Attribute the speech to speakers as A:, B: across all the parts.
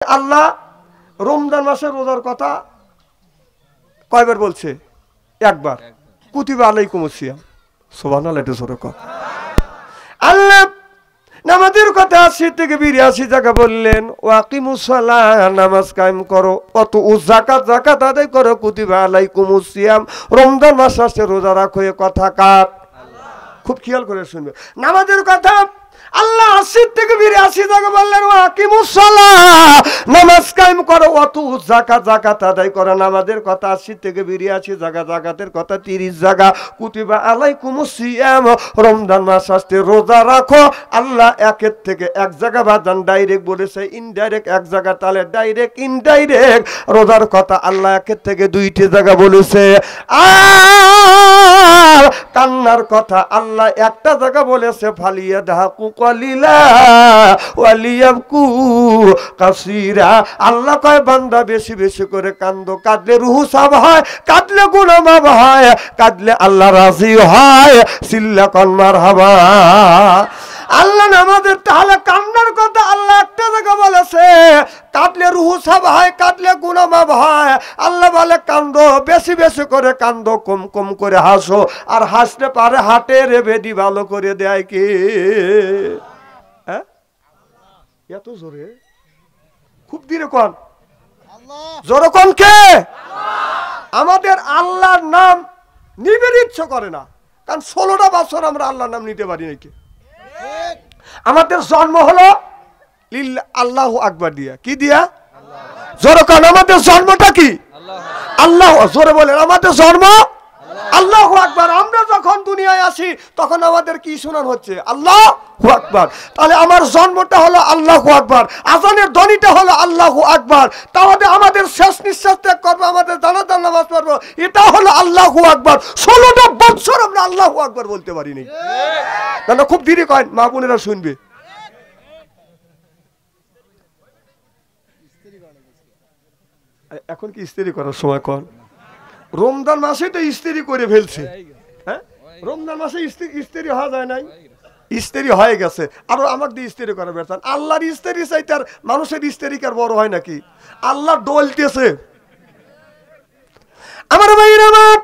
A: আল্লাহ রমজান মাসের রোজার কথা কয়বার বলছে? একবার। কুতিবা আলাইকুমুস সিয়াম। সুবহানাল্লাহ, এটা জোরে কর। আল্লাহ নামাজের কথা ৮০ থেকে ৮২ জায়গা বললেন, ওয়াকিমুস সালাহ, নামাজ কায়েম করো, ওয়াতুউজ যাকাত, যাকাত আদায় করো, কুতিবা আলাইকুমুস সিয়াম, রমজান মাস আসছে রোজা রাখো। এ কথা কার? খুব খেয়াল করে শুনবে। নামাজের কথা আল্লাহ ৮০ থেকে ৮২ জায়গা বললেন, ওয়াকিমুস সালাহ, নামাজ কায়েম করো, ওয়াতুউজ যাকাত, যাকাত আদায় করো। নামাজের কথা ৮০ থেকে ৮২ জায়গা, যাকাতের কথা ৩০ জায়গা। কুতিবা আলাইকুমুস সিয়াম, রমজান মাস আসছে রোজা রাখো। আল্লাহ একের থেকে এক জায়গা বাজান ডাইরেক্ট বলেছে, ইনডাইরেক্ট এক জায়গা, তাহলে ডাইরেক্ট ইনডাইরেক্ট রোজার কথা আল্লাহ একের থেকে ২টি জায়গা বলেছে। আর কান্নার কথা আল্লাহ একটা জায়গা বলেছে, ফালিয়া দাহাকু কলিলা ওয়ালিয়াবকু কাসীরা। আল্লাহ কয় বান্দা বেশি বেশি করে কান্দো, কাঁদলে রুহু সাফ হয়, কাঁদলে গুনাহ মাফ হয়, কাঁদলে আল্লাহ রাজি হয়। সিল্লা কন মারহাবা। আল্লাহ নামাজের তাহলে কান্নার কথা আল্লাহ একটা জায়গা বলেছে, কাঁদলে রুহু সাফ হয়, কাঁদলে গুনাহ মাফ হয়। আল্লাহ বলে কান্দো, বেশি বেশি করে কান্দো, কম কম করে হাসো। আর হাসতে পারে হাটের বেদি ভালো করে দেয় কি? হ্যাঁ, এত জোরে, খুব ধীরে কন, জোরে কন কে? আমাদের আল্লাহর নাম নিবের ইচ্ছে করে না, কারণ ১৬টা বছর আমরা আল্লাহর নাম নিতে পারি নাকি। আমাদের জন্ম হলো আল্লাহু আকবার দিয়া। কি দিয়া? জোরে কন, আমাদের জন্মটা কি? আল্লাহ। জোরে বলেন, আমাদের জন্ম আল্লাহু আকবার। আমরা যখন দুনিয়ায় আসি তখন আমাদের কি শোনানো হচ্ছে? আল্লাহু আকবার। তাহলে আমার জন্মটা হলো আল্লাহু আকবার, আজানের ধ্বনিটা হলো আল্লাহু আকবার, তাহলে আমাদের শেষ নিঃশ্বাস ত্যাগ করবো, আমাদের জানাজার নামাজ পড়বো, এটা হলো আল্লাহু আকবার। ১৬টা বছর আমরা আল্লাহু আকবার বলতে পারিনি। না, খুব ধীরে কয়, মা বোনেরা শুনবে। এখন কি ইস্তেরি করার সময়? কর, রমজান মাসে তো ইস্তেরি করে ফেলছে। হ্যাঁ, রমজান মাসে ইস্তেরি হওয়া যায় নাই, ইস্তেরি হয়ে গেছে। আরো আমাকে দিয়ে ইস্তেরি করা বেরতাম। আল্লাহর ইস্তেরি চাইতে আর মানুষের ইস্তেরি কার বড় হয় নাকি? আল্লাহ ডলতেছে আমার ভাইরা আমার।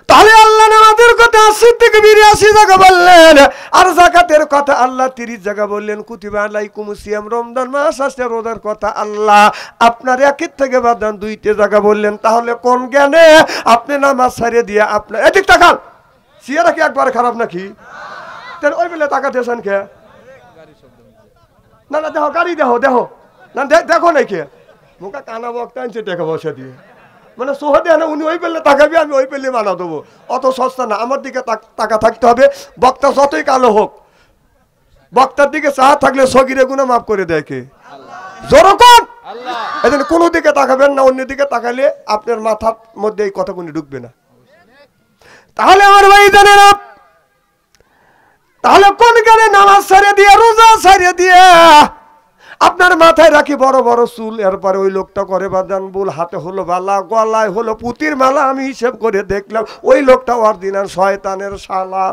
A: তাহলে আল্লাহ নামাজের কথা ৮০ থেকে ৮২ জায়গা বললেন, আর যাকাতের কথা আল্লাহ ৩০ জায়গা বললেন। কুতিবা আলাইকুমুস সিয়াম, রমজান মাস আসছে রোজার কথা আল্লাহ আপনার একের থেকে বাদান ২টি জায়গা বললেন। তাহলে কোন জ্ঞানে আপনি নামাজ ছাড়িয়ে দিয়ে আপনার এদিক তাকান? সিয়ারা কি একবার খারাপ নাকি? ওই বেলে তাকাতেছেন কে? না না, দেখো গাড়ি, দেখো দেখো না, দেখো নাই কে মুখা কানা বক্তা আনছে টাকা পয়সা দিয়ে, মানে সোহা দেয় না। উনি ওই পেলে তাকাবি, আমি ওই পেলে বানা দেবো। অত সস্তা না, আমার দিকে টাকা থাকতে হবে। বক্তা যতই কালো হোক, বক্তার দিকে চাহা থাকলে সগিরে গুনাহ মাফ করে দেয় কে? জোরকন। এই জন্য কোনো দিকে তাকাবেন না, অন্য দিকে তাকালে আপনার মাথার মধ্যে এই কথাগুলি ঢুকবে না। তাহলে আমার ভাই জানেন, তাহলে কোন জ্ঞানে নামাজ ছাড়িয়ে দিয়ে, রোজা ছাড়িয়ে দিয়ে আপনার মাথায় রাখি বড় বড় চুল, এরপরে ওই লোকটা করে বাদান বুল, হাতে হলো বালা, গলায় হলো পুতির মালা। আমি হিসেব করে দেখলাম ওই লোকটা অরিজিনাল শয়তানের শালা।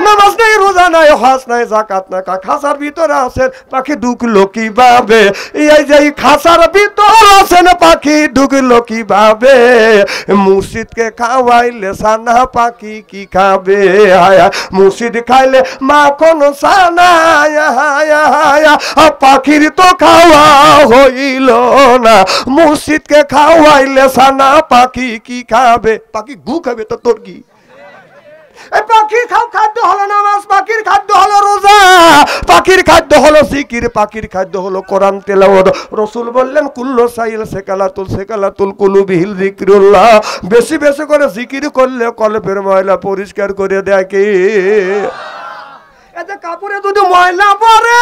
A: নামাজ নাই, রোজা নাই, হজ নাই, যাকাত নাই, খাসার ভিতরে আছেন পাখি ঢুকলো কিভাবে? এই যে খাসার ভিতর আছেন পাখি ঢুকলো কিভাবে? মুর্শিদকে খাওয়াইলে সানা পাখি কি খাবে? মুর্শিদ খাইলে মাখন সানা, পাখির তো খাওয়া হইল না। মুর্শিদকে খাওয়াইলে সানা পাখি কি খাবে? পাখি গু খাবে তো তোর কি? পাখির খাদ্য হলো নামাজ, পাখির খাদ্য হলো রোজা, পাখির খাদ্য হলো জিকির, পাখির খাদ্য হলো কোরআন তেলাওয়াত। রাসূল বললেন, কুল্লু সাইল সেকালাতুল কুলুবিহিল যিকরুল্লাহ। বেশি বেশি করে জিকির করলে কলবের ময়লা পরিষ্কার করে দেয় কে? এতে কাপড়ে যদি ময়লা পড়ে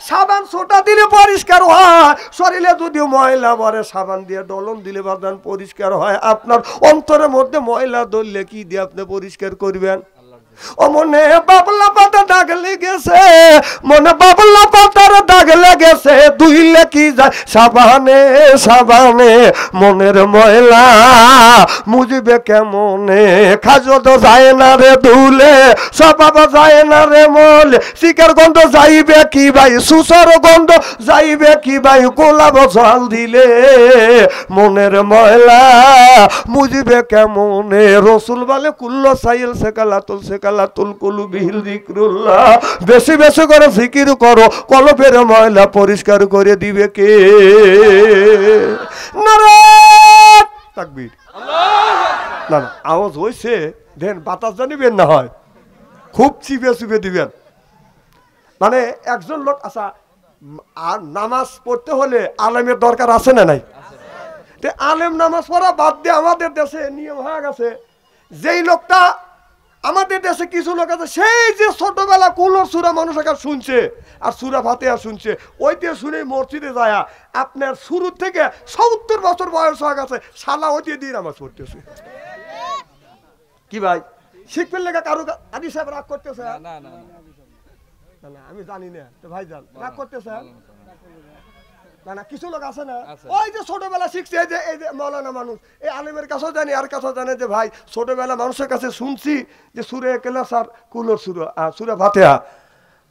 A: সাবান সোটা দিলে পরিষ্কার হয়, শরীরে যদি ময়লা পড়ে সাবান দিয়ে ডলন দিলে বাদান পরিষ্কার হয়। আপনার অন্তরের মধ্যে ময়লা ধরলে কি দিয়ে আপনি পরিষ্কার করবেন? ও মনে বাবলা পাতা দাগ লেগেছে, মনে বাবলা পাতার দাগ লেগেছে, ধুইলে কি যায় সাবানে সাবানে, মনের ময়লা মুজিবে কেমনে, খাজো তো যায় না রে ধুলে, স্বভাব যায় না রে মলে, শিকার গন্ধ যাইবে কি ভাই, সুসর গন্ধ যাইবে কি ভাই, গোলাপ জল দিলে মনের ময়লা মুজিবে কেমনে। রসুল বলে কুল্লো সাইল সেকালাতুল কুলু বিহিল যিকরুল্লাহ, বেশি বেশি করে জিকির করো, কলবের ময়লা পরিষ্কার করে দিবে কে? নারায়ে তাকবীর। না না আওয়াজ হইছে দেন, বাতাস জানিবেন না হয়, খুব চিপে চিপে দিবেন। মানে একজন লোক আচ্ছা, আর নামাজ পড়তে হলে আলেমের দরকার আছে না নাই? আলেম নামাজ পড়া বাদ দিয়ে আমাদের দেশে নিয়ম হয়ে গেছে, যেই লোকটা আমাদের দেশে কিছু লোক আছে সেই যে ছোটবেলা কুলোর সুরা মানুষ শুনছে আর সুরা ফাতিহা শুনছে, ওইটা শুনে মসজিদে যায় আপনার শুরু থেকে 70 বছর বয়স হয়ে গেছে, শালা ওইটা দিয়ে নামাজ পড়তেছে। কি ভাই শিখবেন লেখা কারো আদি সাহেব রাগ করতেছে? না না না আমি জানি না তো ভাই জান রাগ করতেছে না? না কিছু লোক আছে না ওই যে ছোটবেলা শিখছে, এই যে মৌলানা মানুষ, এই আলেমের কাছেও জানি আর কাছেও জানে যে ভাই ছোটবেলা মানুষের কাছে শুনছি যে সুরে একেলাস আর কুলোর সুরা ফাতিহা,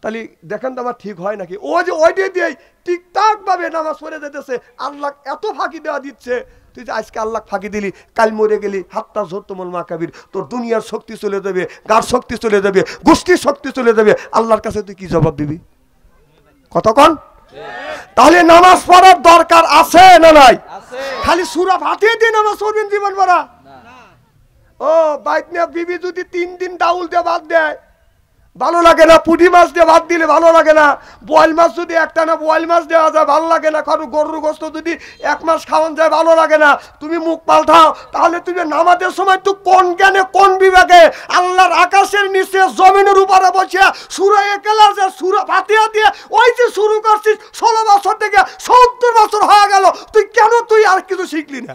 A: তাহলে দেখেন তো আমার ঠিক হয় নাকি? ও যে ওইটা দিয়ে ঠিকঠাক ভাবে নামাজ পড়ে যেতেছে, আল্লাহ এত ফাঁকি দেওয়া দিচ্ছে, তুই যে আজকে আল্লাহ ফাঁকি দিলি, কাল মরে গেলি, হাত্তা ঝোরতমল মা কাবির, তোর দুনিয়ার শক্তি চলে যাবে, গার শক্তি চলে যাবে, গোষ্ঠীর শক্তি চলে যাবে, আল্লাহর কাছে তুই কি জবাব দিবি? কতক্ষণ? তাহলে নামাজ পড়ার দরকার আছে না নাই? খালি সূরা ফাতিহা দিয়ে নামাজ পড়বেন জীবন ভরা? ও বাইক নিয়ে বিবি যদি 3 দিন ডাউল দিয়ে ভাত দেয় ভালো লাগে না, পুঁটি মাছ দিয়ে ভাত দিলে ভালো লাগে না, বোয়াল মাছ যদি একটা না বোয়াল মাছ দেওয়া যায় ভালো লাগে না, কারো গরুর গোস্ত যদি 1 মাস খাওয়ান যায় ভালো লাগে না, তুমি মুখ পাল্টাও, তাহলে তুমি নামাজের সময় তুই কোন জ্ঞানে কোন বিবেকে আল্লাহর আকাশের নিচে জমিনের উপরে বসে সূরা ইখলাস সূরা ফাতিহা দিয়ে ওই যে শুরু করছিস 16 বছর থেকে 70 বছর হয়ে গেল, তুই আর কিছু শিখলি না?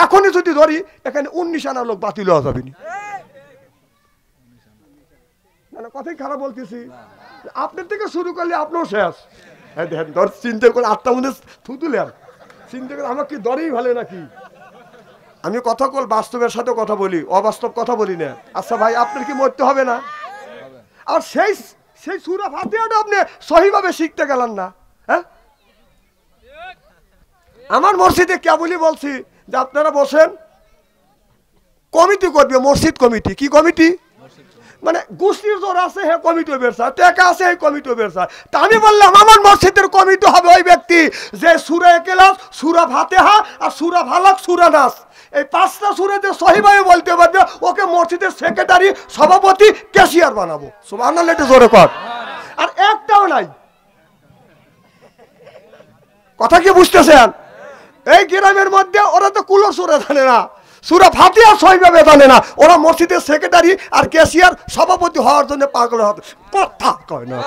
A: এখনই যদি ধরি এখানে 19 আনা লোক বাতিল হওয়া যাবে না, কথাই খারাপ বলতেছি, আপনার থেকে শুরু করলে আপনার শেষ। ধর চিন্তা করে আটটা মধ্যে থুতুলেন, চিন্তা করে আমার কি দরেই ভালো নাকি? আমি কথা বল বাস্তবের সাথে কথা বলি, অবাস্তব কথা বলি না। আচ্ছা ভাই আপনার কি মরতে হবে না? আর সেই সূরা ফাতিহাটা আপনি সহিভাবে শিখতে গেলেন না? হ্যাঁ আমার মসজিদে কেবলই বলছি যে আপনারা বসেন, কমিটি করবে, মসজিদ কমিটি। কি কমিটি? মানে গোষ্ঠীর জোর আছে হে কমিটি বেরসা, টাকা আছে হে কমিটি বেরসা। তা আমি বললাম আমার মসজিদের কমিটি হবে ওই ব্যক্তি যে সূরা ইখলাস, সূরা ফাতিহা আর সূরা ফালাক, সূরা নাস, এই 5টা সূরা যে সহিভাবে বলতে পারবে ওকে মসজিদের সেক্রেটারি, সভাপতি, ক্যাশিয়ার বানাবো। সুবহানাল্লাহ, একটু জোরে কর। আর একটাও নাই, কথা কি বুঝতেছেন? এই গ্রামের মধ্যে ওরা তো কুলো সূরা জানে না, সূরা ফাতিহা সহিভাবে জানে না, ওরা মসজিদের সেক্রেটারি আর ক্যাশিয়ার, সভাপতি হওয়ার জন্য পাগল হতে। কথা কয় না,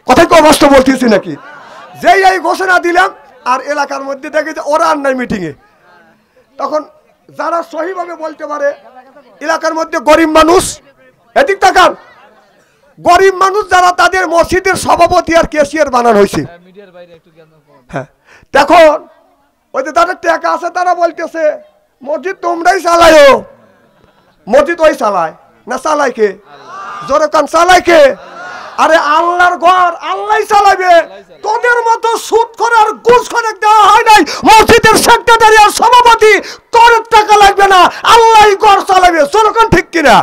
A: কথাই কম বাস্তব বলতেছি নাকি? যেই এই ঘোষণা দিলাম আর এলাকার মধ্যে দেখে যে ওরা আর নাই মিটিংয়ে, তখন যারা সহিভাবে বলতে পারে এলাকার মধ্যে গরিব মানুষ, এদিক তাকান, গরিব মানুষ যারা তাদের মসজিদের সভাপতি আর ক্যাশিয়ার বানানো হয়েছে। হ্যাঁ দেখুন ওই যে তাদের টাকা আছে তারা বলতেছে মসজিদ তোমরাই চালায়ও, মসজিদ ওই চালায় না, চালায় কে? জোরে কান, চালায় কে? আরে আল্লাহর ঘর আল্লাহই চালাবে, তোদের মতো সুদ করে আর ঘুষ করে দেওয়া হয় নাই মসজিদের সেক্রেটারি আর সভাপতি, তোর টাকা লাগবে না, আল্লাহই ঘর চালাবে। জোরে কান, ঠিক কিনা?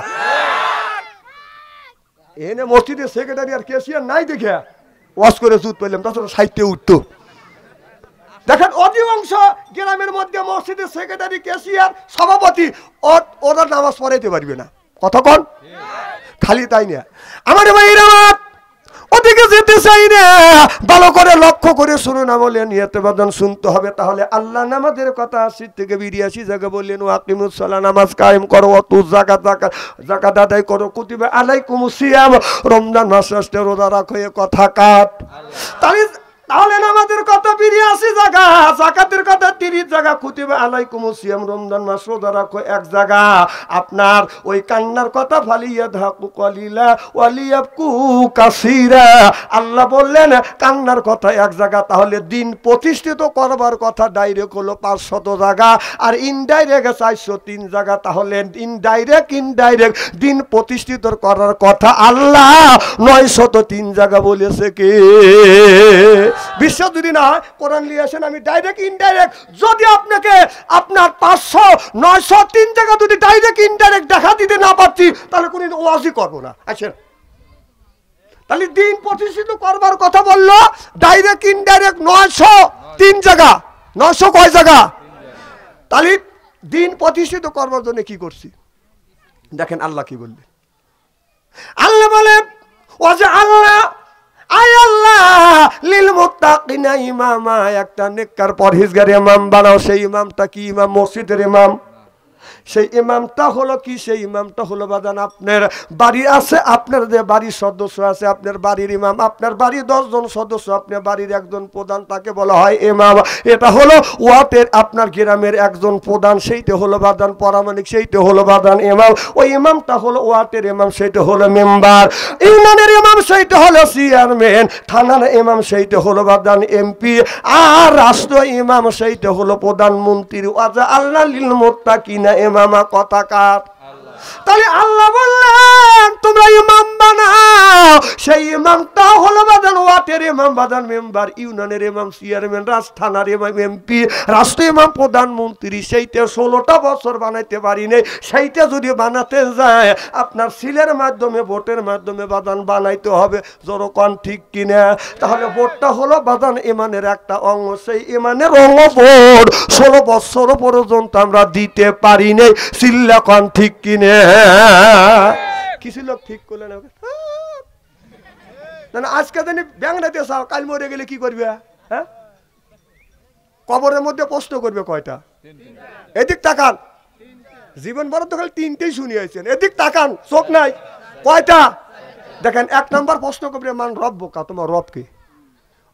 A: এনে মসজিদের সেক্রেটারি আর ক্যাশিয়ার নাই দেখে ওয়াশ করে সুদ পেলাম, তাছাড়া সাহিত্যে উঠতো। দেখেন অধিকাংশ গ্রামের মধ্যে মসজিদের সেক্রেটারি, ক্যাশিয়ার, সভাপতি ওরা নামাজ পড়াইতে পারবে না। কতক্ষণ? খালি তাই না আমার ভাইরা, ওদিকে যেতে চাই না, ভালো করে লক্ষ্য করে শুনুন, আমলে নিয়তে বাদন শুনতে হবে। তাহলে আল্লাহ নামাজের কথা 80 থেকে 82 জায়গা বললেন, ওয়াকিমুস সালাহ, নামাজ কায়েম করো, ওয়াতু যাকাত আদায় করো, কুতিবা আলাইকুমুস সিয়াম, রমজান মাস আসলে রোজা রাখো, এ কথা কাট। তাহলে তাহলে নামাজের কথা 82 জায়গা, যাকাতের কথা 30 জায়গা, কুতিবা আলাইকুমুস সিয়াম রমজান মাস রোজা রাখো 1 জায়গা। আপনার ওই কান্নার কথা ফালিয়াদহাকু কলিলা ওয়ালিয়াবকু কাসীরা, আল্লাহ বললেন কান্নার কথা 1 জায়গা। তাহলে দিন প্রতিষ্ঠিত করবার কথা ডাইরেক্ট হলো 500 জায়গা, আর ইনডাইরেক্ট 403 জায়গা। তাহলে ইনডাইরেক্ট দিন প্রতিষ্ঠিত করার কথা আল্লাহ 903 জায়গা বলেছে কে? বিশ্বাস যদি না হয় কোরআন নিয়ে আসেন, আমি ডাইরেক্ট ইনডাইরেক্ট যদি আপনাকে আপনার 500 903 জায়গা যদি ডাইরেক্ট ইনডাইরেক্ট দেখা দিতে না পারছি তাহলে কোন ওয়াজই করবো না। আচ্ছা, তাহলে দিন প্রতিষ্ঠিত করবার কথা বললো ডাইরেক্ট ইনডাইরেক্ট 903 জায়গা। 900 কয় জায়গা? তাহলে দিন প্রতিষ্ঠিত করবার জন্য কি করছি দেখেন আল্লাহ কি বললেন। আল্লাহ বলে ওয়াজা আল্লাহ আয় আল্লাহ লিল মুত্তাকিনা ইমামা, একটা নেককার পরহেজগার ইমাম বানাও। সেই ইমামটা কি? ইমাম মসজিদের ইমাম। সেই ইমামটা হলো কি? সেই ইমামটা হলো বাজান আপনার বাড়ি আছে, আপনার যে বাড়ির সদস্য আছে, আপনার বাড়ির ইমাম, আপনার বাড়ির 10 জন সদস্য, আপনার বাড়ির একজন প্রধান, তাকে বলা হয় ইমাম। এটা হলো ওয়াটের আপনার গ্রামের একজন প্রধান, সেইটা হলো বাজান পরামানিক, সেইটা হলো বাজান ইমাম। ওই ইমামটা হলো ওয়াটের ইমাম, সেইটা হলো মেম্বার। ইউনিয়নের ইমাম সেইটা হলো চেয়ারম্যান, থানার ইমাম সেইটা হলো বাজান এমপি, আর রাষ্ট্র ইমাম সেইটা হলো প্রধানমন্ত্রী। ওয়াজা আল্লাহ লিল মুত্তাকিনা ইমামা, কথা কার? তাহলে আল্লাহ বললেন তোমরা ইমাম বানাও। সেই ইমামটা হলো বাদান ওয়াটের ইমাম, বাদান মেম্বার, ইউনিয়নের ইমাম, চেয়ারম্যান, থানার ইমাম, এমপি, রাষ্ট্র ইমাম, প্রধানমন্ত্রী। সেইটা 16টা বছর বানাইতে পারি নাই। সেইটা যদি বানাতে যায় আপনার সিলের মাধ্যমে, ভোটের মাধ্যমে বাদান বানাইতে হবে। জনগণ ঠিক কিনা? তাহলে ভোটটা হলো বাদান ইমানের একটা অঙ্গ। সেই ইমানের অঙ্গ ভোট 16 বছর পর্যন্ত আমরা দিতে পারি নাই। সিল্লাকন ঠিক কিনে? কিছু লোক ঠিক করলেন না, আজকে জানি ব্যাংলাতে চাও, কাল মরে গেলে কি করবে? হ্যাঁ, কবরের মধ্যে প্রশ্ন করবে কয়টা? এদিক তাকান, জীবন বড় তো খালি 3টেই শুনিয়েছেন। এদিক তাকান, চোখ নাই, কয়টা? দেখেন, 1 নম্বর প্রশ্ন করবে মান রব কা, তোমার রব কে?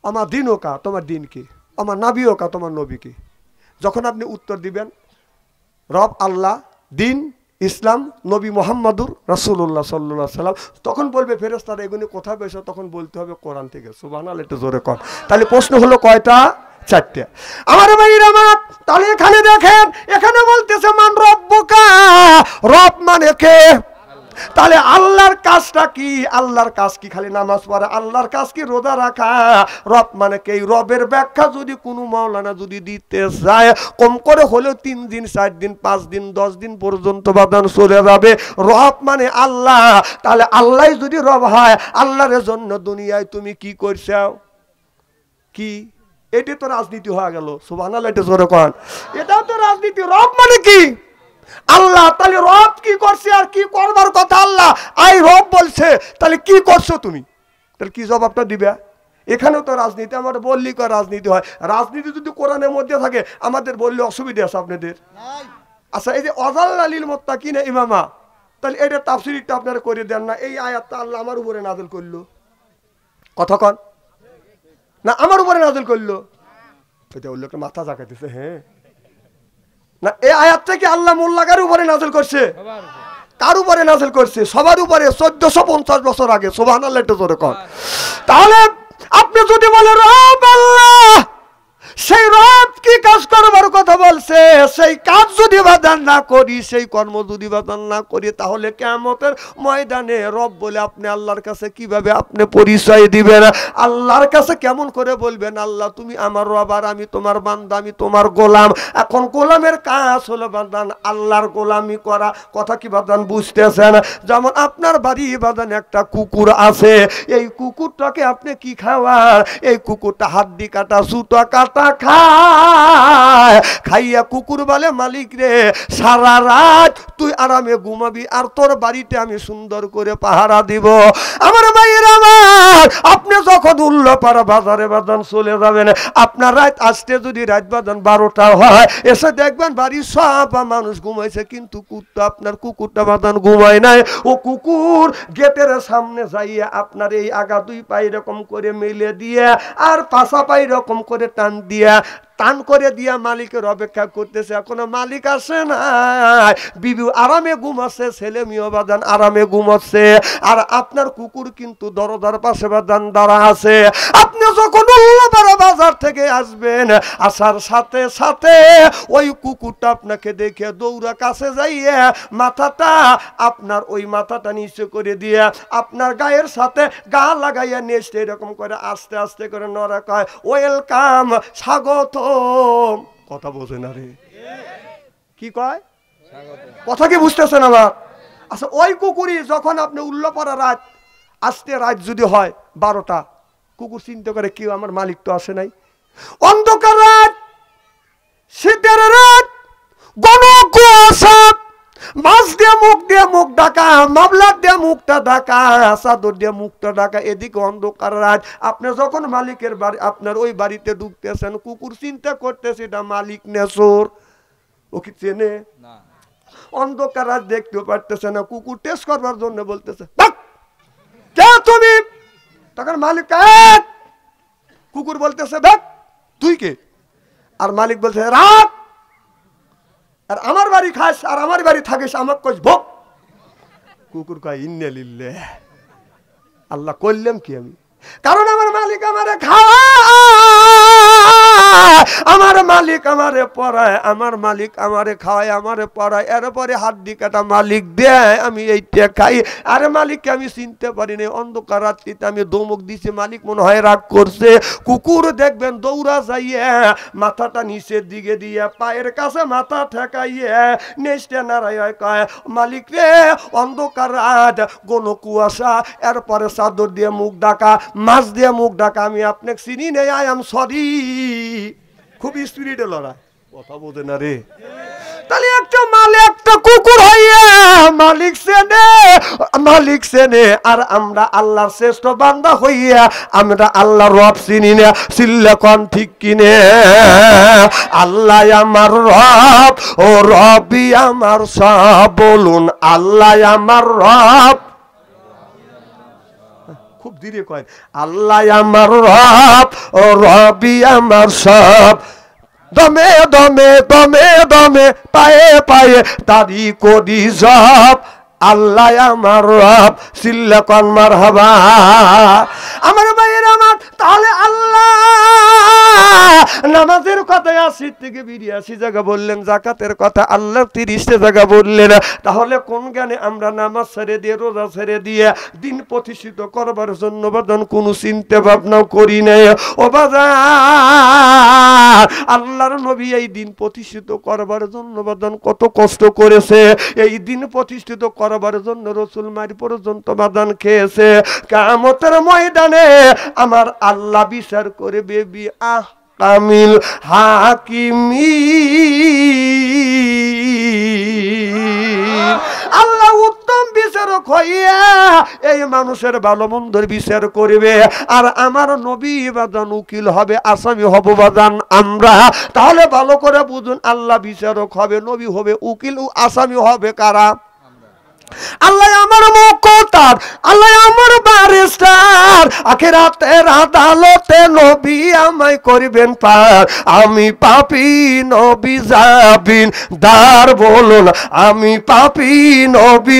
A: আমার দিন ও কা, তোমার দিন কে? আমার নবী ও কা, তোমার নবী কে? যখন আপনি উত্তর দিবেন রব আল্লাহ, দিন ইসলাম, নবী মুহাম্মাদুর রাসূলুল্লাহ সাল্লাল্লাহু আলাইহি সাল্লাম, তখন বলবে ফেরেশতারা এগুলো কোথায় পেয়েছো? তখন বলতে হবে কোরআন থেকে। সুবহানাল্লাহ, একটু জোরে কর। তাহলে প্রশ্ন হলো কয়টা? 4টে। আমার ভাইরা আমার, তাহলে এখানে দেখেন, এখানে বলতেছে মান রব্বুকা, রব মানে কে? তাহলে আল্লাহর কাজটা কি? আল্লাহর কাজ কি খালি নামাজ পড়া? আল্লাহর কাজ কি রোজা রাখা? রব মানে কে? রবের ব্যাখ্যা যদি কোনো মাওলানা যদি দিতে যায়, কম করে হলেও 3 দিন 4 দিন 5 দিন 10 দিন পর্যন্ত বাদান চলে যাবে। রব মানে আল্লাহ। তাহলে আল্লাহ যদি রব হয়, আল্লাহর জন্য দুনিয়ায় তুমি কি করছো? কি? এটা তো রাজনীতি হয়ে গেল। সুবহানাল্লাহ, এটা জোরে কোন। এটাও তো রাজনীতি। রব মানে কি? আল্লাহ। তাহলে রব কি করছে আর কি করবার কথা আল্লাহ আই রব বলছে, তাহলে কি করছো তুমি? তাহলে কি জবাবটা দিবে? এখানেও তো রাজনীতি। আমার বললি কয় রাজনীতি হয়। রাজনীতি যদি কোরআনের মধ্যে থাকে আমাদের বললে অসুবিধা আছে আপনাদের? আচ্ছা, এই যে ওয়াজাল্লা লিল মুত্তাকিনা ইমামা, তাহলে এটা তাফসীরটা আপনারা করে দেন না? এই আয়াতটা আল্লাহ আমার উপরে নাযিল করলো, কথা কন না, আমার উপরে নাযিল করলো। এটা ওই লোকটা মাথা জাগাইতেছে। হ্যাঁ না, এই আয়াতটা কি আল্লাহ মোল্লাগার উপরে নাযিল করছে? কার উপরে নাযিল করছে? সবার উপরে, 1450 বছর আগে। সুবহানাল্লাহ, একটু জোরে কর। তাহলে আপনি যদি বলেন রব আল্লাহ, সেই রব কি কাজ করবার কথা বলছে, সেই কাজ যদি বাদান না করি, সেই কর্ম যদি বাদান না করি, তাহলে কিয়ামতের ময়দানে রব বলে আপনি আল্লাহর কাছে কিভাবে আপনি পরিচয় দিবেন? আল্লাহর কাছে কেমন করে বলবেন আল্লাহ তুমি আমার রব আর আমি তোমার বান্দা, আমি তোমার গোলাম? এখন গোলামের কাজ হলো বাদান আল্লাহর গোলামি করা। কথা কি বাদান বুঝতেছেন? যেমন আপনার বাড়ি বাদান একটা কুকুর আছে, এই কুকুরটাকে আপনি কি খাওয়ার? এই কুকুরটা হাড্ডি কাটা, সুতা কাটা খায়। খাইয়া কুকুর বলে মালিক রে সারা রাত তুই আরামে ঘুমাবি আর তোর বাড়িতে আমি সুন্দর করে পাহারা দিব। আমার ভাইয়ের আমার, আপনি যখন উল্লাপাড়া বাজারে বাজান চলে যাবেন, আপনার রাত আসতে যদি রাত বাজান 12টা হয়, এসে দেখবেন বাড়ির সব মানুষ ঘুমাইছে, কিন্তু কুত্তা আপনার কুকুরটা বাজান ঘুমায় নাই। ও কুকুর গেটের সামনে যাইয়া আপনার এই আগা 2 পা এরকম করে মেলে দিয়ে আর পাশা পা এরকম করে টান করে দিয়া মালিকের অপেক্ষা করতেছে। এখনো মালিক আসে না, বিবি আরামে ঘুমাচ্ছে, ছেলে মেয়ে বাজান আরামে ঘুমাচ্ছে, আর আপনার কুকুর কিন্তু দরজার পাশে বাজান দাঁড়া আছে। আপনি যখন উল্লাপাড়া বাজার থেকে আসবেন, আসার সাথে সাথে ওই কুকুরটা আপনাকে দেখে দৌড়া কাছে যাইয়ে মাথাটা নিচে করে দিয়ে আপনার গায়ের সাথে গা লাগাইয়া নেচে এরকম করে আস্তে আস্তে করে নড়া কয়, ওয়েলকাম, স্বাগত। কথা বোঝে না রে, কি কয়? কথা কি বুঝতেছেন আবার? আচ্ছা, ওই কুকুরই যখন আপনি উল্লাপাড়া রাত আসতে রাত যদি হয় 12টা, কুকুর চিন্তা করে কেউ আমার মালিক তো আসে নাই। অন্ধকার রাত, শীতের রাত, ঘন কুয়াশা, মাছ দিয়ে মুখ ঢাকা, মামলার দিয়ে মুখটা ঢাকা, চাদর দিয়ে মুখটা ঢাকা, এদিকে অন্ধকার রাত। আপনি যখন মালিকের বাড়ি আপনার ওই বাড়িতে ঢুকতেছেন, কুকুর চিন্তা করতেছে এটা মালিক না চোর, ও কি চেনে না। অন্ধকার রাত দেখতেও পারতেছে না, কুকুর টেস্ট করবার জন্য বলতেছে, কে তুমি? তখন মালিক, কুকুর বলতেছে, তুই কে? আর মালিক বলছে, রাত, আর আমার বাড়ি খাস আর আমার বাড়ি থাকিস, আমাকে কইস ভোগ। কুকুর কয়, ইন্না লিল্লাহ, আল্লাহ করলাম কি আমি? কারণ আমার মালিক আমারে খাওয়ায়, আমার মালিক আমারে পড়ায়, আমার মালিক আমারে খাওয়ায়, আমারে পড়ায়, এরপরে হাড্ডি কাটা মালিক দেয়, আমি এইটা খাই। আরে মালিককে আমি চিনতে পারি না, অন্ধকার রাত্রিতে আমি দমক দিছি, মালিক মনে হয় রাগ করছে। কুকুর দেখবেন দৌড়া যাইয়ে মাথাটা নিচের দিকে দিয়ে পায়ের কাছে মাথা ঠেকাইয়ে নেচতে নাড়াইয়া কয়, মালিক রে, অন্ধকার রাত, ঘন কুয়াশা, এরপরে চাদর দিয়ে মুখ ঢাকা, মাছ দিয়ে মুখ ঢাকা, আমি আপনাকে চিনি নেই, আই এম সরি। খুব স্পিরিটে লড়াই, কথা বোঝে না রে। তাহলে একটা মালিক, একটা কুকুর হইয়া মালিক চেনে, আর আমরা আল্লাহর শ্রেষ্ঠ বান্দা হইয়া আমরা আল্লাহর রব চিনি না। চিল্লা কোন ঠিক কিনে? আল্লাহ আমার রব, ও রবি আমার সব, বলুন আল্লাহ আমার রব। খুব ধীরে কয়, আল্লাহ আমার রব, ও রবি আমার সব, দমে দমে দমে দমে, পায়ে পায়ে দাড়ি করি জব, আল্লাহ আমার রব, চিল্লা কোন মারহাবা। আমার ভাইয়ের আমার, তাহলে আল্লাহ নামাজের কথা 80 থেকে 82 জায়গা বললেন, যাকাতের কথা আল্লাহ 30টা জায়গা বললেন। তাহলে কোন জ্ঞানে আমরা নামাজ ছেড়ে দিয়ে, রোজা ছেড়ে দিয়ে দিন প্রতিষ্ঠিত করবার জন্য বাজান কোনো চিন্তা ভাবনাও করি নাই? ও বাজান, আল্লাহর নবী এই দিন প্রতিষ্ঠিত করবার জন্য বাজান কত কষ্ট করেছে। এই দিন প্রতিষ্ঠিত করবার জন্য রসুল মারি পর্যন্ত বাজান খেয়েছে। কিয়ামতের ময়দানে আমার আল্লাহ বিচার করে বেবি কামিল হাকিমি, আল্লাহ উত্তম বিচারক হইয়া এই মানুষের ভালো মন্দের বিচার করবে, আর আমার নবী বাজান উকিল হবে, আসামি হব বাজান আমরা। তাহলে ভালো করে বুঝুন, আল্লাহ বিচারক হবে, নবী হবে উকিল, আসামি হবে কারা? আল্লাহ আমার মুকতার, আল্লাহ আমার ব্যারিস্টার, আখিরাতের আদালতে নবী আমায় করিবেন পার। আমি পাপী, নবী যাবিন দার, বলুন আমি পাপী, নবী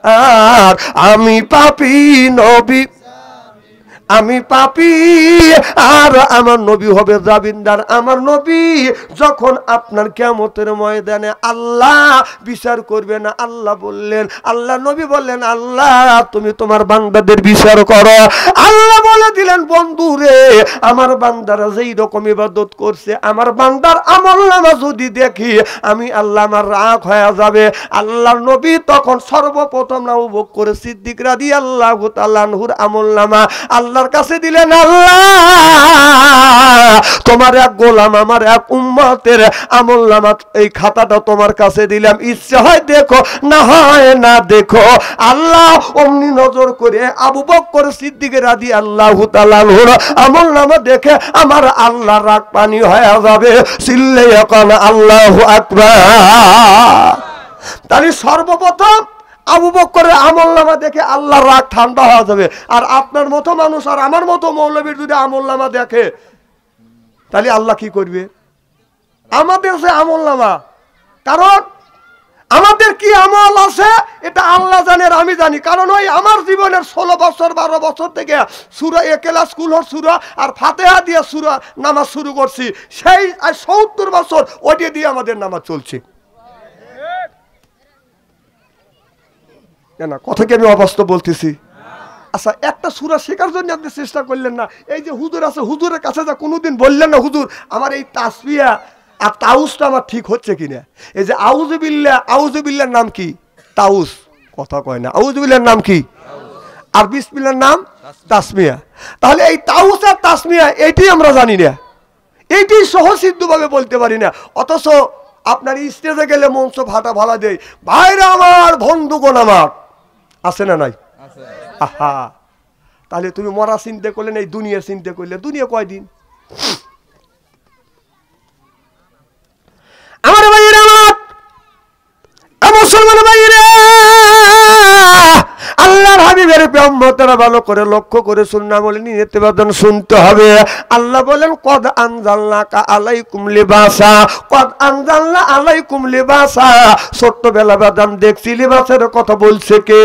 A: আর আমি পাপী, নবী, আমি পাপী, আর আমার নবী হবে জাবিনদার। আমার নবী যখন আপনার কিয়ামতের ময়দানে আল্লাহ বিচার করবে না, আল্লাহ বললেন, আল্লাহ নবী বললেন, আল্লাহ তুমি তোমার বান্দাদের বিচার করো। আল্লাহ বলে দিলেন, বন্ধু রে, আমার বান্দারা যেই রকম ইবাদত করছে, আমার বান্দার আমলনামা যদি দেখি আমি আল্লাহ, আমার রাগ হয়ে যাবে। আল্লাহর নবী তখন সর্বপ্রথম আবু বকর সিদ্দিক রাদিয়াল্লাহু তাআলা আনহুর আমলনামা আল্লাহর কাছে দিলেন। আল্লাহ তোমার এক গোলাম, আমার এক উম্মতের আমলনামা এই খাতাটা তোমার কাছে দিলাম, ইচ্ছা হয় দেখো, না হয় না দেখো। আল্লাহ অমনি নজর করে আবু বকর সিদ্দিক রাদিয়াল্লাহু তাআলা আমলনামা দেখে আমার আল্লাহ রাগ পানি হয়ে যাবে। চিল্লাইয়া কোন আল্লাহু আকবার। তাহলে সর্বপ্রথম আবু বকরের আমলনামা দেখে আল্লাহ রাগ ঠান্ডা হয়ে যাবে। আর আপনার মতো মানুষ আর আমার মতো মৌলবীর যদি আমলনামা দেখে তাহলে আল্লাহ কি করবে? আমাদের যে আমলনামা, কারণ আমাদের কি আমল আছে এটা আল্লাহ জানে আর আমি জানি। কারণ ওই আমার জীবনের 16 বছর 12 বছর থেকে সূরা ইখলাস কুলহর সূরা আর ফাতিহা দিয়ে সূরা নামাজ শুরু করছি, সেই 70 বছর ওইটা দিয়ে আমাদের নামাজ চলছে। কেন কথা কি আমি অবাস্তব বলতেছি? আচ্ছা, একটা সূরা শেখার জন্য আপনি চেষ্টা করলেন না? এই যে হুজুর আছে, হুজুরের কাছে যা কোনোদিন বললেন না হুজুর আমার এই তাসবিয়া আর তাউসটা আমার ঠিক হচ্ছে কিনা? এই যে আউযুবিল্লাহ, আউযুবিল্লাহর নাম কি? তাউস। কথা কয় না। আউযুবিল্লাহর নাম কি? আর বিসমিল্লাহর নাম তাসমিয়া। তাহলে এই তাউস আর তাসমিয়া এইটাই আমরা জানি না, এইটাই সহজসিদ্ধভাবে বলতে পারি না। অথচ আপনার স্টেজে গেলে মঞ্চ ভাটা ভালা দেয়, ভাইরা আমার, বন্ধুগণ আমার, আছে না নাই? আহা, তাহলে তুমি মরা চিন্তা করলে না, এই দুনিয়া চিন্তা করলে, দুনিয়া কয়দিন? আমার ভাইয়েরা, আমার মুসলমান ভাইয়েরা, আল্লাহর হাবিবের উম্মতরা ভালো করে লক্ষ্য করে সুন্নাহ বলে নিত্যবাদন শুনতে হবে। আল্লাহ বলেন কদ আনজালনাকা আলাইকুম লিবাসা, কদ আনজালনা আলাইকুম লিবাসা। ছোট্টবেলা বাদাম দেখছি লিবাসের কথা বলছে কে?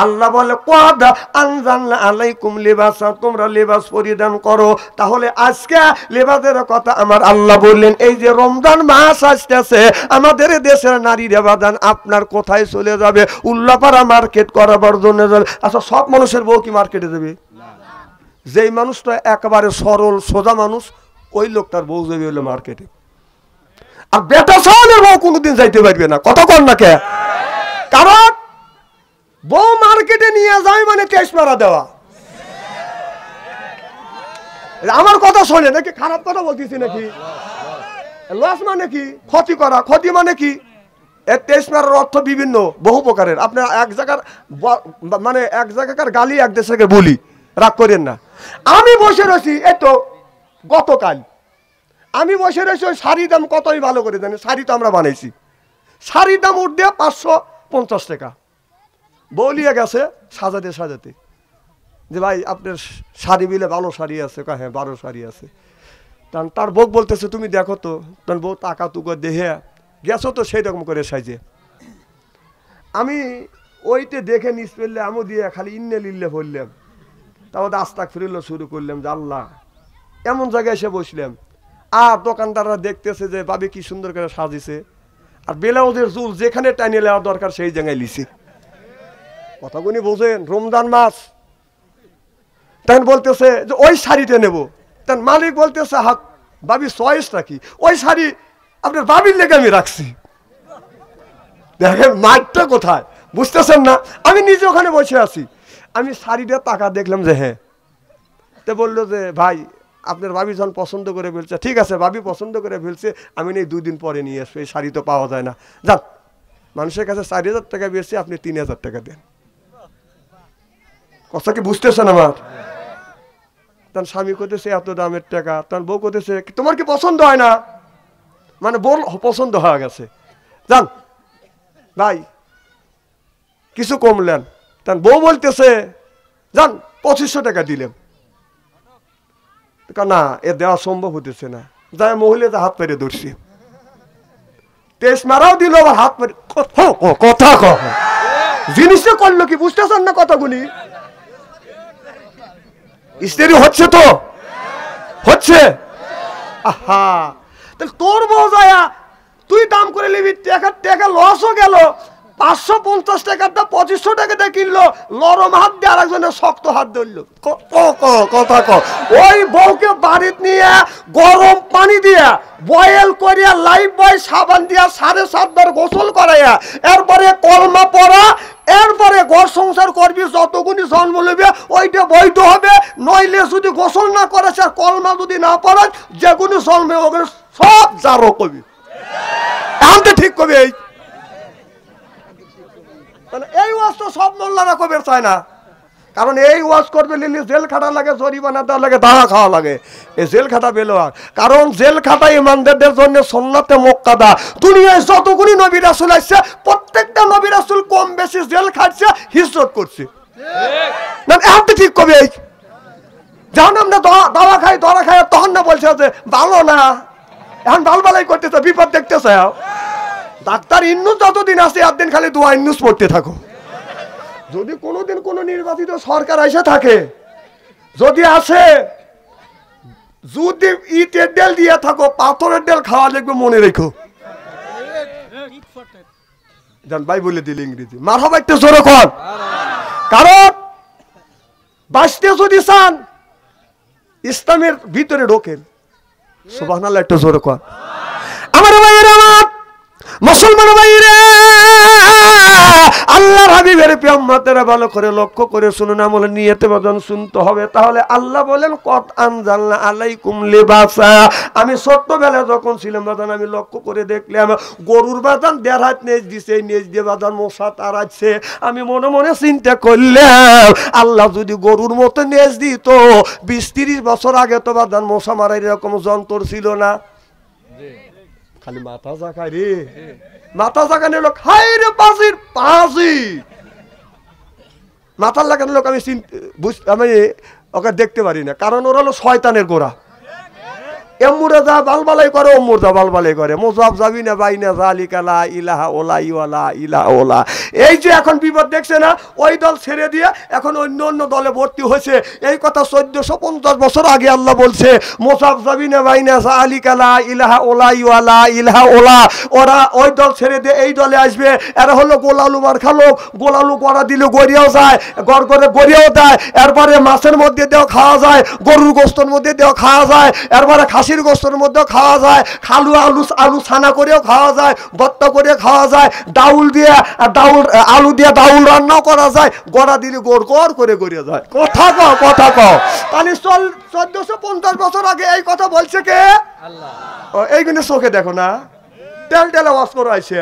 A: আল্লাহ বলে কদ আনজালনা আলাইকুম লিবাসা, তোমরা লিবাস পরিধান করো। তাহলে আজকে লিবাসের কথা আমার আল্লাহ বললেন। এই যে রমজান মাস আসতেছে, আমাদের দেশের নারীরা বাদান আপনার কোথায় চলে যাবে? উল্লাপাড়া মার্কেট করাবার জন্য যাবে। আচ্ছা, সব মানুষের বউ কি মার্কেটে যাবে? যেই মানুষটা একেবারে সরল সোজা মানুষ, ওই লোকটার বউ যাবে হলো মার্কেটে। আর বেটা সালের বউ কোনোদিন যাইতে পারবে না। কথা কর না কে? কারণ বউ মার্কেটে নিয়ে যায় মানে কেশ মারা দেওয়া। আমার কথা শোনে নাকি? খারাপ কথা বলতেছি নাকি? লস মানে কি? ক্ষতি করা। ক্ষতি মানে কি? এর তেইশ মারার অর্থ বিভিন্ন, বহু প্রকারের। আপনার এক জায়গার মানে এক জায়গাকার গালি এক দেশকে বলি, রাগ করেন না। আমি বসে রয়েছি, এই তো গতকাল আমি বসে রয়েছি, ওই শাড়ির দাম কতই ভালো করে জানি। শাড়ি তো আমরা বানাইছি, শাড়ির দাম উঠবে 550 টাকা। বলিয়া গেছে সাজাতে সাজাতে যে ভাই আপনার শাড়ি মিলে ভালো শাড়ি আছে? হ্যাঁ, 12 শাড়ি আছে। তার বউ বলতেছে তুমি দেখো তো। তার বউ টাকা তুকো দেহে গেছো তো সেই রকম করে সাইজে। আমি ওইতে দেখে নিস ফেললে আমও দিয়ে খালি ইন্নে লিল্লে বললাম। তারপর আস্তাক ফিরল শুরু করলাম যে আল্লাহ, এমন জায়গায় এসে বসলাম। আর দোকানদাররা দেখতেছে যে ভাবি কি সুন্দর করে সাজিছে, আর ব্লাউজের চুল যেখানে টাইনে নেওয়া দরকার সেই জায়গায় লিছে। কথাগুলি বোঝেন? রমজান মাস। তখন বলতেছে যে ওই শাড়িটা নেব। তখন মালিক বলতেছে হাত ভাবি চয়েসটা কি? ওই শাড়ি আপনার ভাবির লেগে আমি রাখছি। দেখেন মাঠটা কোথায়, বুঝতেছেন না? আমি নিজে ওখানে বসে আছি, আমি শাড়িটা টাকা দেখলাম যে হ্যাঁ। তো বললো যে ভাই আপনার ভাবি যখন পছন্দ করে ফেলছে, ঠিক আছে ভাবি পছন্দ করে ফেলছে, আমি নেই 2 দিন পরে নিয়ে আসবো। এই শাড়ি তো পাওয়া যায় না। যান, মানুষের কাছে 4000 টাকা বেশি, আপনি 3000 টাকা দেন। কথা কি বুঝতেছেন আমার? তার স্বামী করতেছে এত দামের টাকা, তার বউ করতেছে তোমার কি পছন্দ হয় না? মানে বল পছন্দ হয়ে গেছে, যান ভাই কিছু কমলেন। তার বউ বলতেছে যান 2500 টাকা দিলেন। না, এ দেওয়া সম্ভব হতেছে না। যাই মহিলাটা হাত পেরে ধরছি, তেজ মারাও দিল, আবার হাত পেরে কথা কহ জিনিসটা করলো কি? বুঝতেছেন না কথাগুলি? স্ত্রী হচ্ছে তো হচ্ছে। আহা, তাহলে তোর বউ যায় তুই দাম করে নিবি, টাকা লসও গেল। 550 টাকাটা 2500 টাকাতে কিনলো, নরম হাত দিয়ে আর একজনের শক্ত হাত ধরলো। কথা ক। ওই বউকে বাড়িতে নিয়ে গরম পানি দিয়া বয়েল করিয়া লাইফ বয় সাবান দিয়া 7.5 বার গোসল করাইয়া এরপরে কলমা পড়া এরপরে ঘর সংসার করবি, যতগুনি জন্ম নেবে ওইটা বৈধ হবে। নইলে যদি গোসল না করে আর কলমা যদি না পড়ায়, যেগুনি জন্মে ওগুলো সব জারো কবি। এখন তো ঠিক কবি। এই মানে এই ওয়াজ তো সব মোল্লারা কবে চায় না, কারণ এই ওয়াজ করবে লিলি জেল খাটা লাগে, জরিমানা দেওয়া লাগে, দাহা খাওয়া লাগে। এই জেল খাটা বেলো, কারণ জেল খাটা ইমানদারদের জন্য সুন্নাতে মুক্কাদা। দুনিয়ায় যতগুলি নবী রাসূল আসছে, প্রত্যেকটা নবী রাসূল কম বেশি জেল খাটছে, হিজরত করছে। না এখন তো ঠিক কবে। এই যখন আমরা দাওয়া খাই, ধরা খাই, তখন না বলছে যে ভালো না, এখন ভালবালাই করতেছে, বিপদ দেখতেছে। ডাক্তার ইন্নুস যতদিন আছে একদিন খালি দোয়া ইন্নুস পড়তে থাকো। যদি কোনোদিন কোনো নির্বাচিত সরকার এসে থাকে, যদি আসে, যদি ইটের ডেল দিয়ে থাকো, পাথরের ডেল খাওয়া লাগবে, মনে রেখো। জান ভাই বলে দিল ইংরেজি, মারহাবা একটু জোরে কর। কারণ বাঁচতে যদি চান ইসলামের ভিতরে ঢোকেন। সুবহানাল্লাহ একটু জোরে কর। আমার ভাইয়ের, আমার মুসলমান ভাইরে, আল্লাহর হাবিবের প্রেমতেরা ভালো করে লক্ষ্য করে শুনুন, আমলে নিয়তে বাদান শুনতে হবে। তাহলে আল্লাহ বলেন কত আনজালনা আলাইকুম লিবাসা। আমি ছোট্টবেলায় যখন ছিলাম বাদান, আমি লক্ষ্য করে দেখলাম গরুর বাদান 1.5 হাত নেজ দিছে, নেজ দিয়ে বাদান মশা তাড়াচ্ছে। আমি মনে মনে চিন্তা করলাম, আল্লাহ যদি গরুর মতো নেজ দিত, 20-30 বছর আগে তো বাদান মশা মারার এরকম যন্ত্র ছিল না। খালি মাথা জাগায় রে, মাথা জাগানোর লোক, হাই রে পাজির পাজি মাথার লাগানোর লোক। আমি ওকে দেখতে পারি না, কারণ ওরা হলো শয়তানের গোড়া। এমুরে যা বালবালাই করে, অমুর যা বালবালাই করে। মোজাব যাবি না বাই না জালিকালা ইলাহা ওলা ইওয়ালা ইলাহা ওলা। এই যে এখন বিপদ দেখছে না, ওই দল ছেড়ে দিয়ে এখন অন্য অন্য দলে ভর্তি হয়েছে। এই কথা 1450 বছর আগে আল্লাহ বলছে, মোজাব যাবি না বাই না জালিকালা ইলাহা ওলা ইওয়ালা ইলাহা ওলা। ওরা ওই দল ছেড়ে দিয়ে এই দলে আসবে। এরা হলো গোলালু মার খালো, গোলালু গড়া দিলে গড়িয়াও যায়, গড় করে গড়িয়াও দেয়। এরপরে মাছের মধ্যে দেওয়া খাওয়া যায়, গরুর গোস্তর মধ্যে দেওয়া খাওয়া যায়, এরপরে খাসির গোস্তের মধ্যেও খাওয়া যায়, খালু আলু ছানা করেও খাওয়া যায়, ভর্তা করে খাওয়া যায়, ডাউল দিয়ে আলু দিয়ে ডাউল রান্নাও করা যায়, গড়া দিলে গোড় গড় করে গড়িয়ে যায়। কথা কও, কথা কও। তাহলে 1450 বছর আগে এই কথা বলছে কে? আল্লাহ। এইগুলো চোখে দেখো না, তেল টেলা ওয়াজ করে আইছে।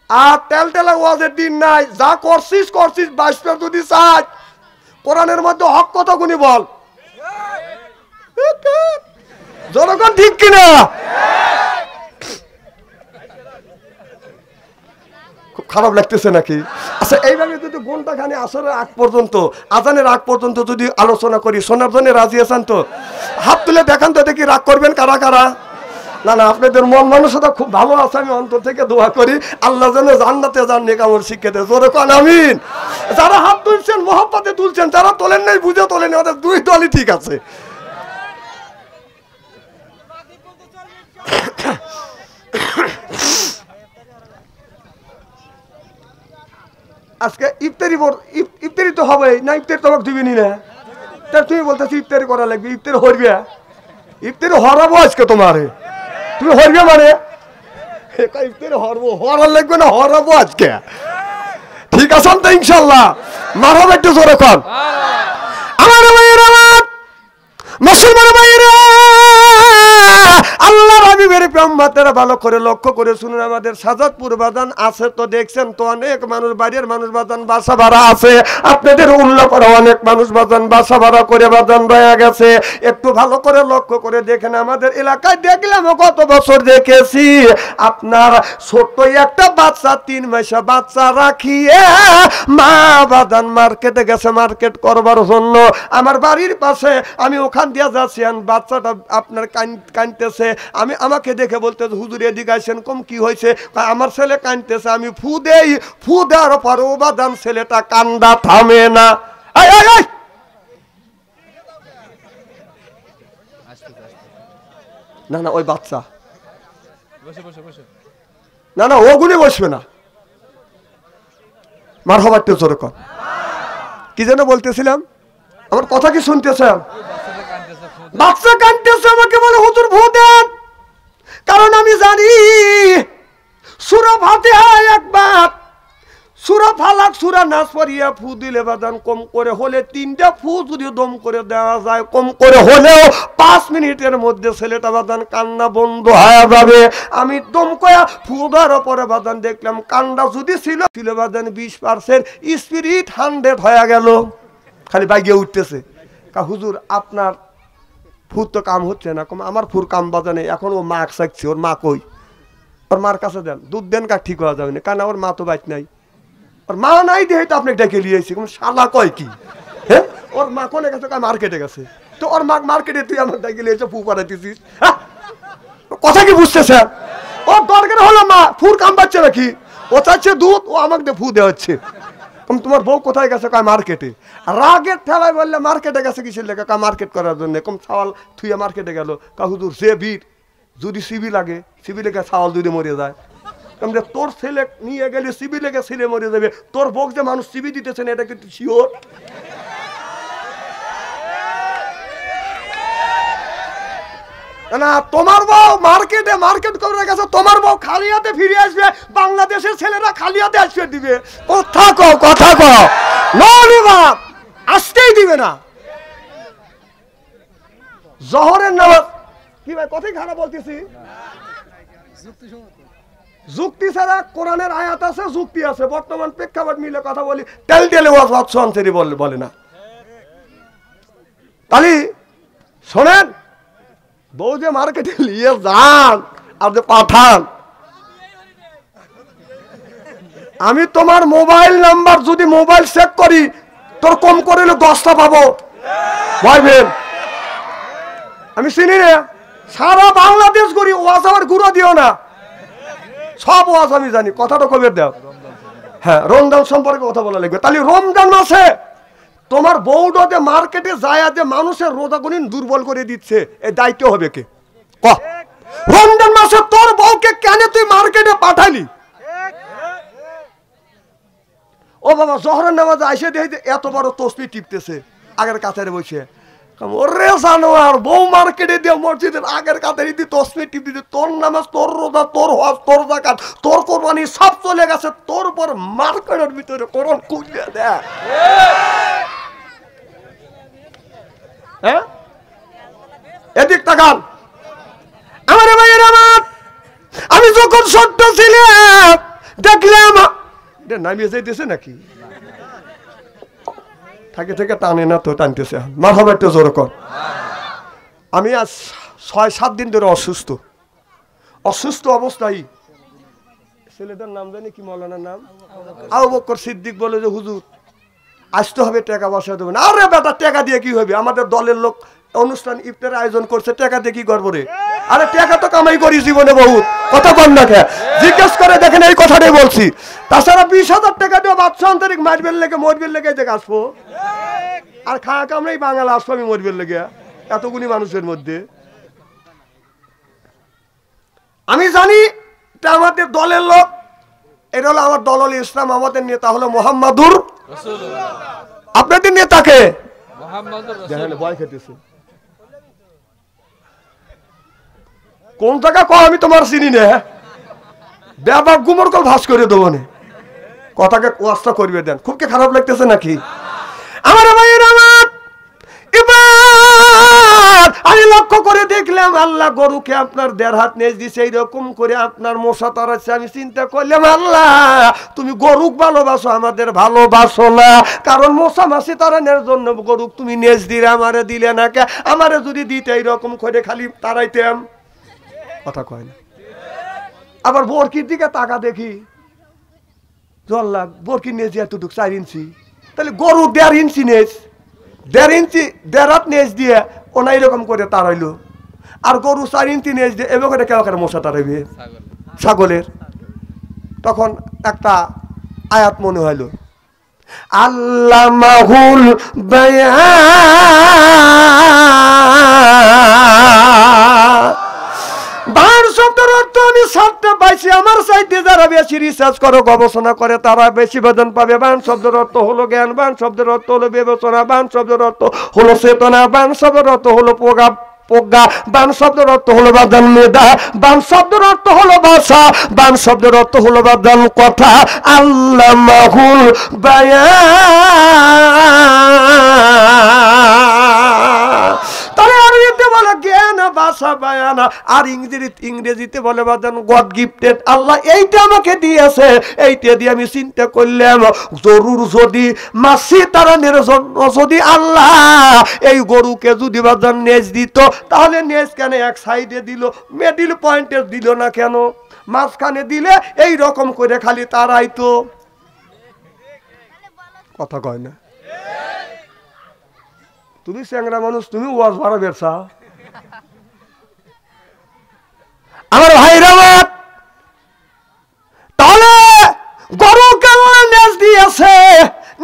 A: আর তেল টেলা ওয়াজের দিন নাই, যা করছিস করছিস, বাইশটা যদি চাই কোরআনের মধ্যে হক কথা গুনি বল। জনগণ ঠিক কিনা? খুব খারাপ লাগতেছে নাকি? আচ্ছা, এইভাবে যদি ঘন্টা খানি আসরের আগ পর্যন্ত, আজানের আগ পর্যন্ত যদি আলোচনা করি, শোনার জন্য রাজি আছেন তো? হাত তুলে দেখান তো দেখি, রাগ করবেন কারা কারা? না না, আপনাদের মন মানসিকতা খুব ভালো আছে, আমি অন্তর থেকে দোয়া করি আল্লাহ যেন জান্নাতে যান, নেক আমল শিক্ষা দেয়। জোরে কোন আমিন। যারা হাত তুলছেন মোহাব্বতে তুলছেন, যারা তোলেন নাই বুঝে তোলেন, ওদের দুই দলই ঠিক আছে। আজকে ইফতারি তো হবে না, ইফতারি তোমাকে দিবিনি না। তা তুমি বলতেছি ইফতারি করা লাগবে, ইফতারি হরবে, ইফতারি হরাবো আজকে তোমারে। তুমি হরবে মানে ইফতারি হরবো, হরার লাগবে না, হরাবো আজকে। ঠিক আছে তো ইনশাল্লাহ? মারহাবা একটু জোরে কর। আমার ভাইয়ের, আমার মুসলমান ভাইয়েরা, আল্লাহর হাবিবের প্রেমতেরা ভালো করে লক্ষ্য করে শুনুন। আমাদের সাজাদপুর বাজান আছে তো দেখছেন তো, অনেক মানুষ, বাইরের মানুষ বাজান বাসা ভাড়া আছে। আপনাদের উল্লাপাড়া অনেক মানুষ বাজান বাসা ভাড়া করে বাজান রয়ে গেছে। একটু ভালো করে লক্ষ্য করে দেখেন, আমাদের এলাকায় দেখলাম গত বছর দেখেছি, আপনার ছোট্ট একটা বাচ্চা, 3 মাসের বাচ্চা রাখিয়ে মা বাজান মার্কেটে গেছে মার্কেট করবার জন্য। আমার বাড়ির পাশে, আমি ওখান দিয়ে যাচ্ছি, বাচ্চাটা আপনার কাঁদতেছে। আমাকে দেখে বলতে, হুজুর এদিকে আসেন, কম কি হয়েছে? আমার ছেলে কাঁদতেছে। আমি ফু দেই, ফু দেওয়ার পরও বাদাম ছেলেটা কান্দা থামে না। না না, ওই বাচ্চা না না, ওগুলি বসবে না। মারহাবা একটু জোরে কর। কি যেন বলতেছিলাম, আমার কথা কি শুনতেছেন? বাচ্চা কাঁদতেছে, আমাকে বলে হুজুর ভূ দেন। কারণ আমি জানি সূরা ফাতিহা একবার, সূরা ফালাক সূরা নাস পড়িয়া ফু দিলে বাজান কম করে হলে 3টা ফু যদি দম করে দেওয়া যায় কম করে হলেও 5 মিনিটের মধ্যে ছেলেটা বাজান কান্না বন্ধ হয়ে যাবে। আমি দম কয়া ফু দেওয়ার পরে বাজান দেখলাম কান্না যদি ছিল বাজান 20% স্পিরিট 100 হয়ে গেল, খালি বাইকে উঠতেছে। হুজুর আপনার ফুর তো কাম হচ্ছে না। কম আমার ফুর কাম বাজানে এখন ও মা চাইছে, ওর মা কই? ওর মার কাছে দেন, দুধ দেন, কা ঠিক হওয়া যাবে না, কারণ ওর মা তো বাইক নাই। ওর মা নাই দেখে তো আপনাকে ডেকে লিয়েছি। শালা কয় কি? হ্যাঁ, ওর মা কোনে গেছে? মার্কেটে গেছে। তো ওর মা মার্কেটে তুই আমার ডেকে লিয়েছে, ফু করাইতেছিস। কথা কি বুঝতেছে? ওর দরকার হলো মা, ফুর কাম পাচ্ছে নাকি? ও চাচ্ছে দুধ, ও আমাকে ফু দেওয়া হচ্ছে। তোমার বউ কোথায় গেছে? কয় মার্কেটে। রাগের ঠেলায় বললে মার্কেটে গেছে কিসের লেখা? কা মার্কেট করার জন্য। কম ছাওয়াল থুইয়া মার্কেটে গেল। কা হুজুর যে ভিড়, যদি সিবি লাগে, সিবি লেগে ছাওয়াল যদি মরে যায়। তোর ছেলে নিয়ে গেলে সিবি লেগে ছেলে মরে যাবে, তোর বউ যে মানুষ সিবি দিতেছে না, এটা কিন্তু শিওর? না, তোমার বউ মার্কেটে মার্কেট করে গেছে, তোমার বউ খালি হাতে ফিরে আসবে, বাংলাদেশের ছেলেরা খালি হাতে আসবে দিবে। কথা কও, কথা কও। বাপ আসতেই দিবে না। জহরের নামাজ কি ভাই, কথাই খারাপ বলতেছি? যুক্তি ছাড়া কোরআনের আয়াত আছে, যুক্তি আছে। বর্তমান প্রেক্ষাপট মিলে কথা বলি, তেল তেলে ওয়াজ বলে না। তাহলে শোনেন, বউ যে মার্কেটে নিয়ে যান আর যে পাঠান, আমি তোমার মোবাইল নাম্বার যদি মোবাইল চেক করি, তোর কম করে 10টা পাবো। ভাইবেন আমি চিনি না, সারা বাংলাদেশ করি ওয়াজ, আমার গুঁড়ো দিও না, সব ওয়াজ আমি জানি। কথাটা কবে দাও? হ্যাঁ, রমজান সম্পর্কে কথা বলা লাগবে। তাহলে রমজান মাসে তোমার বউটা যে মার্কেটে যায় যে মানুষের রোজা গুনিন দুর্বল করে দিচ্ছে, এই দায়িত্ব হবে কে? রমজান মাসে তোর বউকে কেন তুই মার্কেটে পাঠালি? ও বাবা, জহরের নামাজে আইসে দেখে এত বড় তসবি টিপতেছে আগের কাতারে বসে। ওরে জানোয়ার, বউ মার্কেটে দিয়ে মসজিদের আগের কাতারে দিয়ে তসবি টিপ দিতে, তোর নামাজ, তোর রোজা, তোর হজ, তোর যাকাত, তোর কোরবানি সব চলে গেছে, তোর পর মার্কেটের ভিতরে কোরআন কুইয়া দেয়। হ্যাঁ, এদিক তাকান আমার ভাইয়ের আমার। আমি যখন ছোট্ট ছিলাম দেখলাম নামিয়ে যাইতেছে নাকি, থাকে থেকে টানে না তো, টানতেছে। মারহাবা একটু জোর কর। আমি আজ 6-7 দিন ধরে অসুস্থ অবস্থায়। ছেলেটার নাম জানি কি, মৌলানার নাম আবু বকর সিদ্দিক বলে যে হুজুর আসতে হবে, টাকা বসা দেবে না। আরে বেটা, টাকা দিয়ে কি হবে? আমাদের দলের লোক অনুষ্ঠান ইফতার আয়োজন করছে, টাকা দিয়ে কি করবো রে? আরে টাকা তো কামাই করি জীবনে বহুত, কথা কম না খেয়ে জিজ্ঞেস করে দেখেন, এই কথাটাই বলছি। তাছাড়া 20,000 টাকা দিয়ে বাচ্চা আন্তরিক মারবেন লেগে মরবেন লেগে দেখে আসবো, আর খাওয়া কামড়াই বাঙাল আসবো আমি মরবেন লেগে এতগুলি মানুষের মধ্যে। আমি জানি এটা আমাদের দলের লোক, এটা হলো আমার দল ইসলাম, আমাদের নেতা হলো মুহাম্মাদুর রাসূলুল্লাহ। আপনাদের নেতাকে ভয় খেতেছে কোন জায়গা কো, আমি তোমার চিনি না, ব্যাপার গুমর কল ভাস করে দেবো না, কথাকে ওয়াস্তা করবে দেন। খুব কি খারাপ লাগতেছে নাকি আমার ভাইয়ের আমার? এবার আমি লক্ষ্য করে দেখলাম আল্লাহ গরুকে আপনার 1.5 হাত নেজ দিছে, এইরকম করে আপনার মশা তাড়াচ্ছে। আমি চিন্তা করলাম, আল্লাহ তুমি গরুক ভালোবাসো, আমাদের ভালোবাসো না, কারণ মশা মাছি তাড়ানোর জন্য গরুক তুমি নেজ দিলে, আমারে দিলে না কে? আমারে যদি দিতে এইরকম করে খালি তাড়াইতাম। কথা কয় না। আবার বরকির দিকে টাকা দেখি, জল্লা বরকির নেজ এতটুক 4 ইঞ্চি, তাহলে গরু 1.5 ইঞ্চি নেজ, 1.5 ইঞ্চি 1.5 হাত নেজ দিয়ে ওনা এরকম করে তাড়াইলো, আর গরু 4 ইঞ্চি নেজ দিয়ে এবার করে কেউ মশা তাড়াইবে ছাগলের। তখন একটা আয়াত মনে হইল, আল্লামাহুল বায়ান। বায়ান শব্দের অর্থ আমি 7টা পাইছি, আমার চাইতে যারা বেশি রিসার্চ করে গবেষণা করে তারা বেশি বেতন পাবে। বায়ান শব্দের অর্থ হলো জ্ঞান, বায়ান শব্দের অর্থ হলো বিবেচনা, বায়ান শব্দের অর্থ হলো চেতনা, বায়ান শব্দের অর্থ হলো প্রজ্ঞা, বান শব্দের অর্থ হলো বাদান মেধা, বান শব্দের অর্থ হলো ভাষা, বান শব্দের অর্থ হলো বাদান কথা। আল্লামাহুল বায়ান, তাহলে আরবিতে বলে জ্ঞান, ভাষা বায়ানা, আর ইংরেজিতে বলে বাদান গড গিফটেড। আল্লাহ এইটা আমাকে দিয়েছে, এইটা দিয়ে আমি চিন্তা করলাম জরুর যদি মাসি তারানের জন্য যদি আল্লাহ এই গরুকে যদি বাদান নেজ দিত, তাহলে নেজ কেন এক সাইডে দিল, মিডল পয়েন্টে দিল না কেন? মাঝখানে দিলে এই রকম করে খালি তারাইতো। কথা কয় না? তুমি চ্যাংরা মানুষ, তুমি ওয়াজ বাড়াবে চা? আমার ভাইরা, তাহলে গরুকে আল্লাহ নেজ দিয়েছে,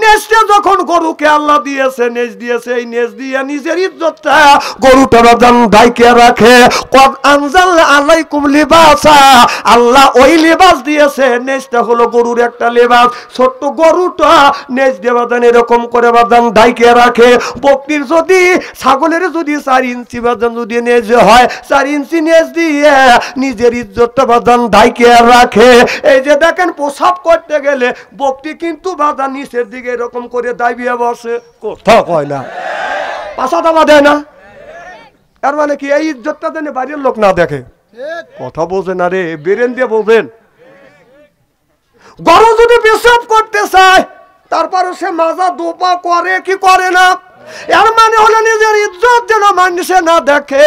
A: নেজটা যখন গরুকে আল্লাহ দিয়েছে, নেজ দিয়েছে, এই নেজ দিয়ে নিজের ইজ্জতটা গরুটা বাদান ঢাইকে রাখে। কদ আনজালনা আলাইকুম লিবাসা, আল্লাহ ওই লিবাস দিয়েছে, নেজটা হলো গরুর একটা লিবাস। ছোট্ট গরুটা নেজ দিয়ে বাদান এরকম করে বাদান ঢাইকে রাখে। বকরির যদি, ছাগলের যদি 4 ইঞ্চি বাদান যদি নেজ হয়, 4 ইঞ্চি নেজ দিয়ে নিজের ইজ্জতটা বাদান ঢাইকে রাখে। এই যে দেখেন প্রসাব করতে গেলে বকরি কিন্তু বাদান নিচের দিকে এরকম করে দাবিয়ে বসে, কথা কয় না, পাশা দাবা দেয় না। এর মানে কি এই ইজ্জতটা যেন বাইরের লোক না দেখে? কথা বোঝেন না রে, বেরেন দিয়ে বোঝেন। গরু যদি পেশাব করতে চায়, তারপরে সে মাজা দোপা করে কি করে না? এর মানে হলো নিজের ইজ্জত যেন মানুষে না দেখে,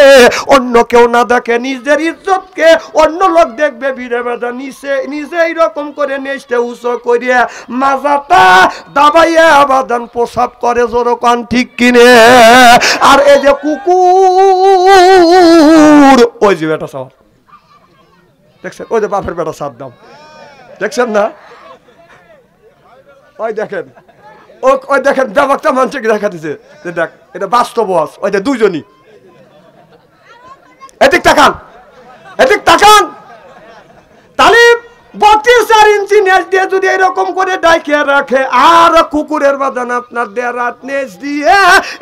A: অন্য কেউ না দেখে, নিজের ইজ্জতকে অন্য লোক দেখবে ভিড়ে বেঁধে নিজে এইরকম করে নেচতে উঁচু করিয়া মাজাটা দাবাইয়া বাদান প্রসাব করে, জোর কান ঠিক কিনে। আর এই যে কুকুর, ওই যে বেটা সার দেখছেন, ওই যে বাপের বেটা সার দাম দেখছেন না? ওই দেখেন, ওই দেখেন ব্যাপারটা মানুষকে দেখা দিচ্ছে, দেখ এটা বাস্তব। ওই যে দুইজনই এদিক তাকান, এদিক তাকান। তাহলে 32 ইঞ্চি নেজ দিয়ে যদি এরকম করে ডাইকে রাখে, আর কুকুরের বাদান আপনার দেড়াত নেজ দিয়ে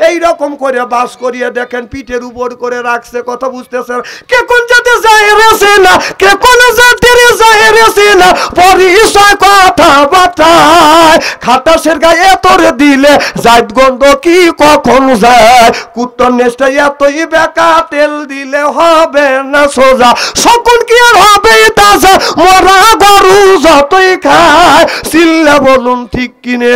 A: এইরকম করে বাস করিয়ে দেখেন পিঠের উপর করে রাখছে। কথা বুঝতেছেন? কে কোন জাতে যায় রেছে না, কে কোন জাতের যায় রেছে না, পরিচয় কথা বাতায় খাটাসের গায়ে তোরে দিলে জাত গন্ধ কি কখন যায়। কুত্তর নেজটা এতই বেকা, তেল দিলে হবে না সোজা, সকল কি আর হবে তাজা, মরা গরু যতই খায় চিল্লা বলুন ঠিক কিনে।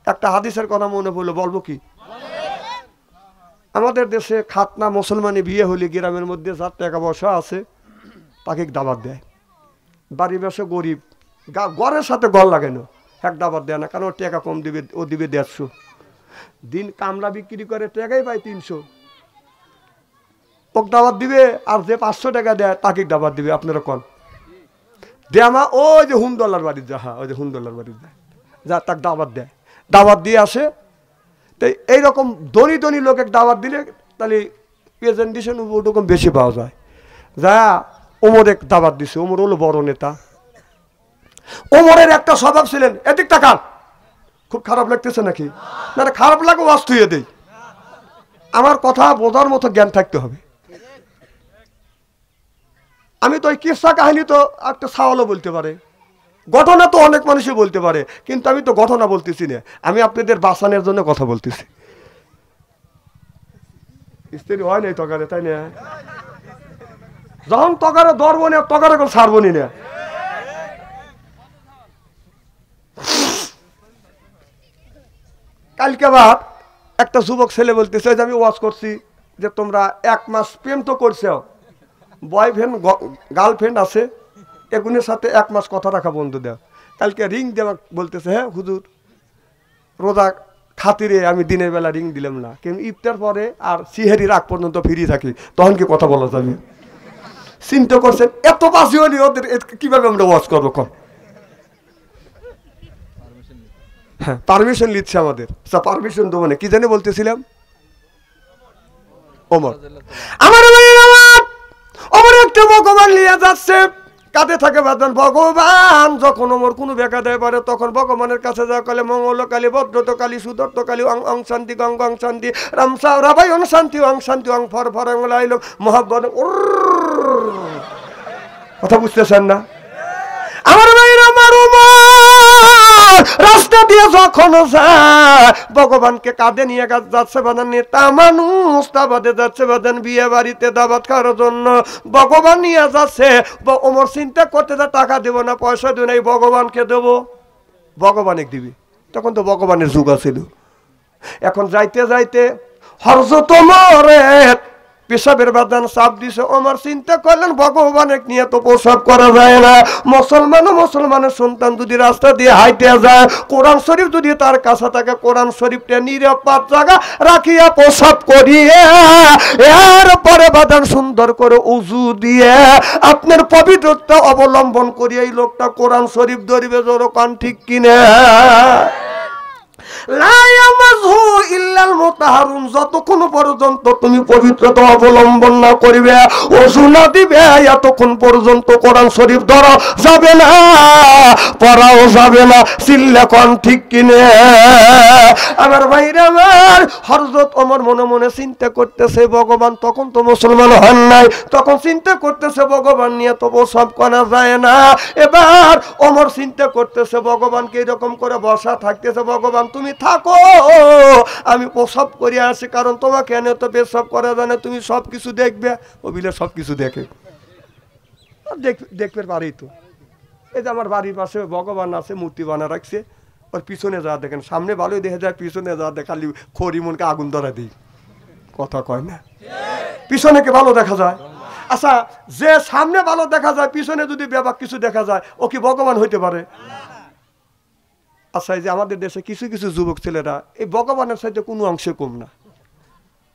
A: একটা হাদিসের কথা মনে পড়লো, বলবো কি? আমাদের দেশে খাতনা মুসলমানি বিয়ে হলে গ্রামের মধ্যে যার টাকা পয়সা আছে তাকে দাবাত দেয়। বাড়ি বসে গরিব, গড়ের সাথে গড় লাগানো, এক দাবাত দেয় না, কারণ ওর টাকা কম দিবে, ও দিবে 150। দিন কামলা বিক্রি করে টাকাই পায় 300, ওকে দাবাত দিবে। আর যে 500 টাকা দেয় তাকে দাবাত দিবে। আপনারা কন দেমা, ওই যে হুমদোল্লার বাড়ির যা, হ্যাঁ ওই যে হুমদোল্লার বাড়ির যায়, যা তাকে দাবাত দেয়, দাবাত দিয়ে আসে। তো এইরকম ধনী ধনী লোকের দাবাত দিলে তাহলে প্রেজেন্টেশন ওরকম বেশি পাওয়া যায়। যা ওমর এক দাবাত দিছে, ওমর হলো বড় নেতা। ওমরের একটা স্বভাব ছিলেন, এদিক তাকান, খুব খারাপ লাগতেছে নাকি? না খারাপ লাগে ওয়াজ তুইয়ে দেই, আমার কথা বোঝার মতো জ্ঞান থাকতে হবে। আমি তো ওই কিসা কাহিনী তো একটা সাওয়ালও বলতে পারে, ঘটনা তো অনেক মানুষই বলতে পারে, কিন্তু আমি তো ঘটনা বলতেছি না, আমি আপনাদের বাঁচানোর জন্য কথা বলতেছি। স্ত্রী হয় নাই তকারে, তাই না? যখন তকারে ধরবো না, তকারে করে ছাড়বো নি না। কালকে আবার একটা যুবক ছেলে বলতেছে যে আমি ওয়াজ করছি যে তোমরা 1 মাস প্রেম তো করছো, বয়ফ্রেন্ড গার্লফ্রেন্ড আছে, এগুনের সাথে 1 মাস কথা রাখা বন্ধ দেও। কালকে রিং দেওয়া বলতেছে, হ্যাঁ হুজুর রোজা খাতিরে আমি দিনের বেলা রিং দিলাম না, কিন্তু ইফতার পরে আর সিহেরির আগ পর্যন্ত ফিরি থাকি, তখন কি কথা বলা যাবে? চিন্তা করছেন এত বাসি হলি ওদের কিভাবে আমরা ওয়াজ করবো? কম হ্যাঁ পারমিশন নিচ্ছে আমাদের, পারমিশন দেবো না, কি জানি বলতেছিলাম? ওমর, আমার ওমর একটা ভগবান নিয়ে যাচ্ছে কাঁদে থাকে বাদান ভগবান। যখন ওমর কোনো বেকা দেয় পারে তখন ভগবানের কাছে যা কলে মঙ্গল কালী ভদ্রত কালী সুদর্ত কালী অং শান্তি গং গং শান্তি রামসা রাবাই অং শান্তি অং ফর ফর লাইল মোহাব্বত। কথা বুঝতেছেন না আমার ভাইরা? আমার রাস্তা দিয়ে যখন যায় ভগবানকে কাঁধে নিয়ে যাচ্ছে বাদান, নেতা মানুষ তাবাদে যাচ্ছে বাদান বিয়ে বাড়িতে দাবাত খাওয়ার জন্য ভগবান নিয়ে যাচ্ছে। ওমর চিন্তা করতে যা টাকা দেবো না পয়সা দেবো না, এই ভগবানকে দেবো, ভগবানে দিবি। তখন তো ভগবানের যুগ আছিল। এখন যাইতে যাইতে হযরত ওমরের পেশাবের বাদান চাপ দিছে। ওমর চিন্তা করলেন ভগবানের নিয়ে তো প্রসাব করা যায় না। মুসলমানের সন্তান যদি রাস্তা দিয়ে হাইটে যায়, কোরআন শরীফ যদি তার কাছে থাকে, কোরআন শরীফটা নিরাপদ জায়গা রাখিয়া প্রসাব করিয়ে এরপরে বাদান সুন্দর করে উজু দিয়ে আপনার পবিত্রতা অবলম্বন করিয়ে এই লোকটা কোরআন শরীফ ধরিবে। জোর কান ঠিক কিনা? যতক্ষণ পর্যন্ত তুমি পবিত্রতা অবলম্বন না করিবে, ওযু না দিবে, এতক্ষণ পর্যন্ত কোরআন শরীফ ধরা যাবে না, পড়াও যাবে না। চিল্লা কোন ঠিক কিনে? আমার ভাইরা আমার, হযরত ওমর মনে মনে চিন্তা করতেছে ভগবান তখন তো মুসলমান হন নাই, তখন চিন্তা করতেছে ভগবান নিয়ে তো সব করা যায় না। এবার ওমর চিন্তা করতেছে ভগবানকে এরকম করে বসা থাকতেছে, ভগবান তুমি থাকো, আমি প্রসব করে আসি, কারণ তোমাকে এনে তো পেশাব করা জানে, তুমি সব কিছু দেখবে। ও বিলে সব কিছু দেখে, দেখবে পারি তো। এই যে আমার বাড়ির পাশে ভগবান আছে, মূর্তি বানা রাখছে, ওর পিছনে যা দেখেন, সামনে ভালোই দেখা যায়, পিছনে যা দেখালি খড়ি মনকে আগুন ধরা দিই। কথা কয় না? পিছনে কে ভালো দেখা যায়? আচ্ছা, যে সামনে ভালো দেখা যায়, পিছনে যদি ব্যাপক কিছু দেখা যায়, ও কি ভগবান হইতে পারে? আচ্ছা, এই যে আমাদের দেশে কিছু কিছু যুবক ছেলেরা এই ভগবানের সাথে কোনো অংশে কম না,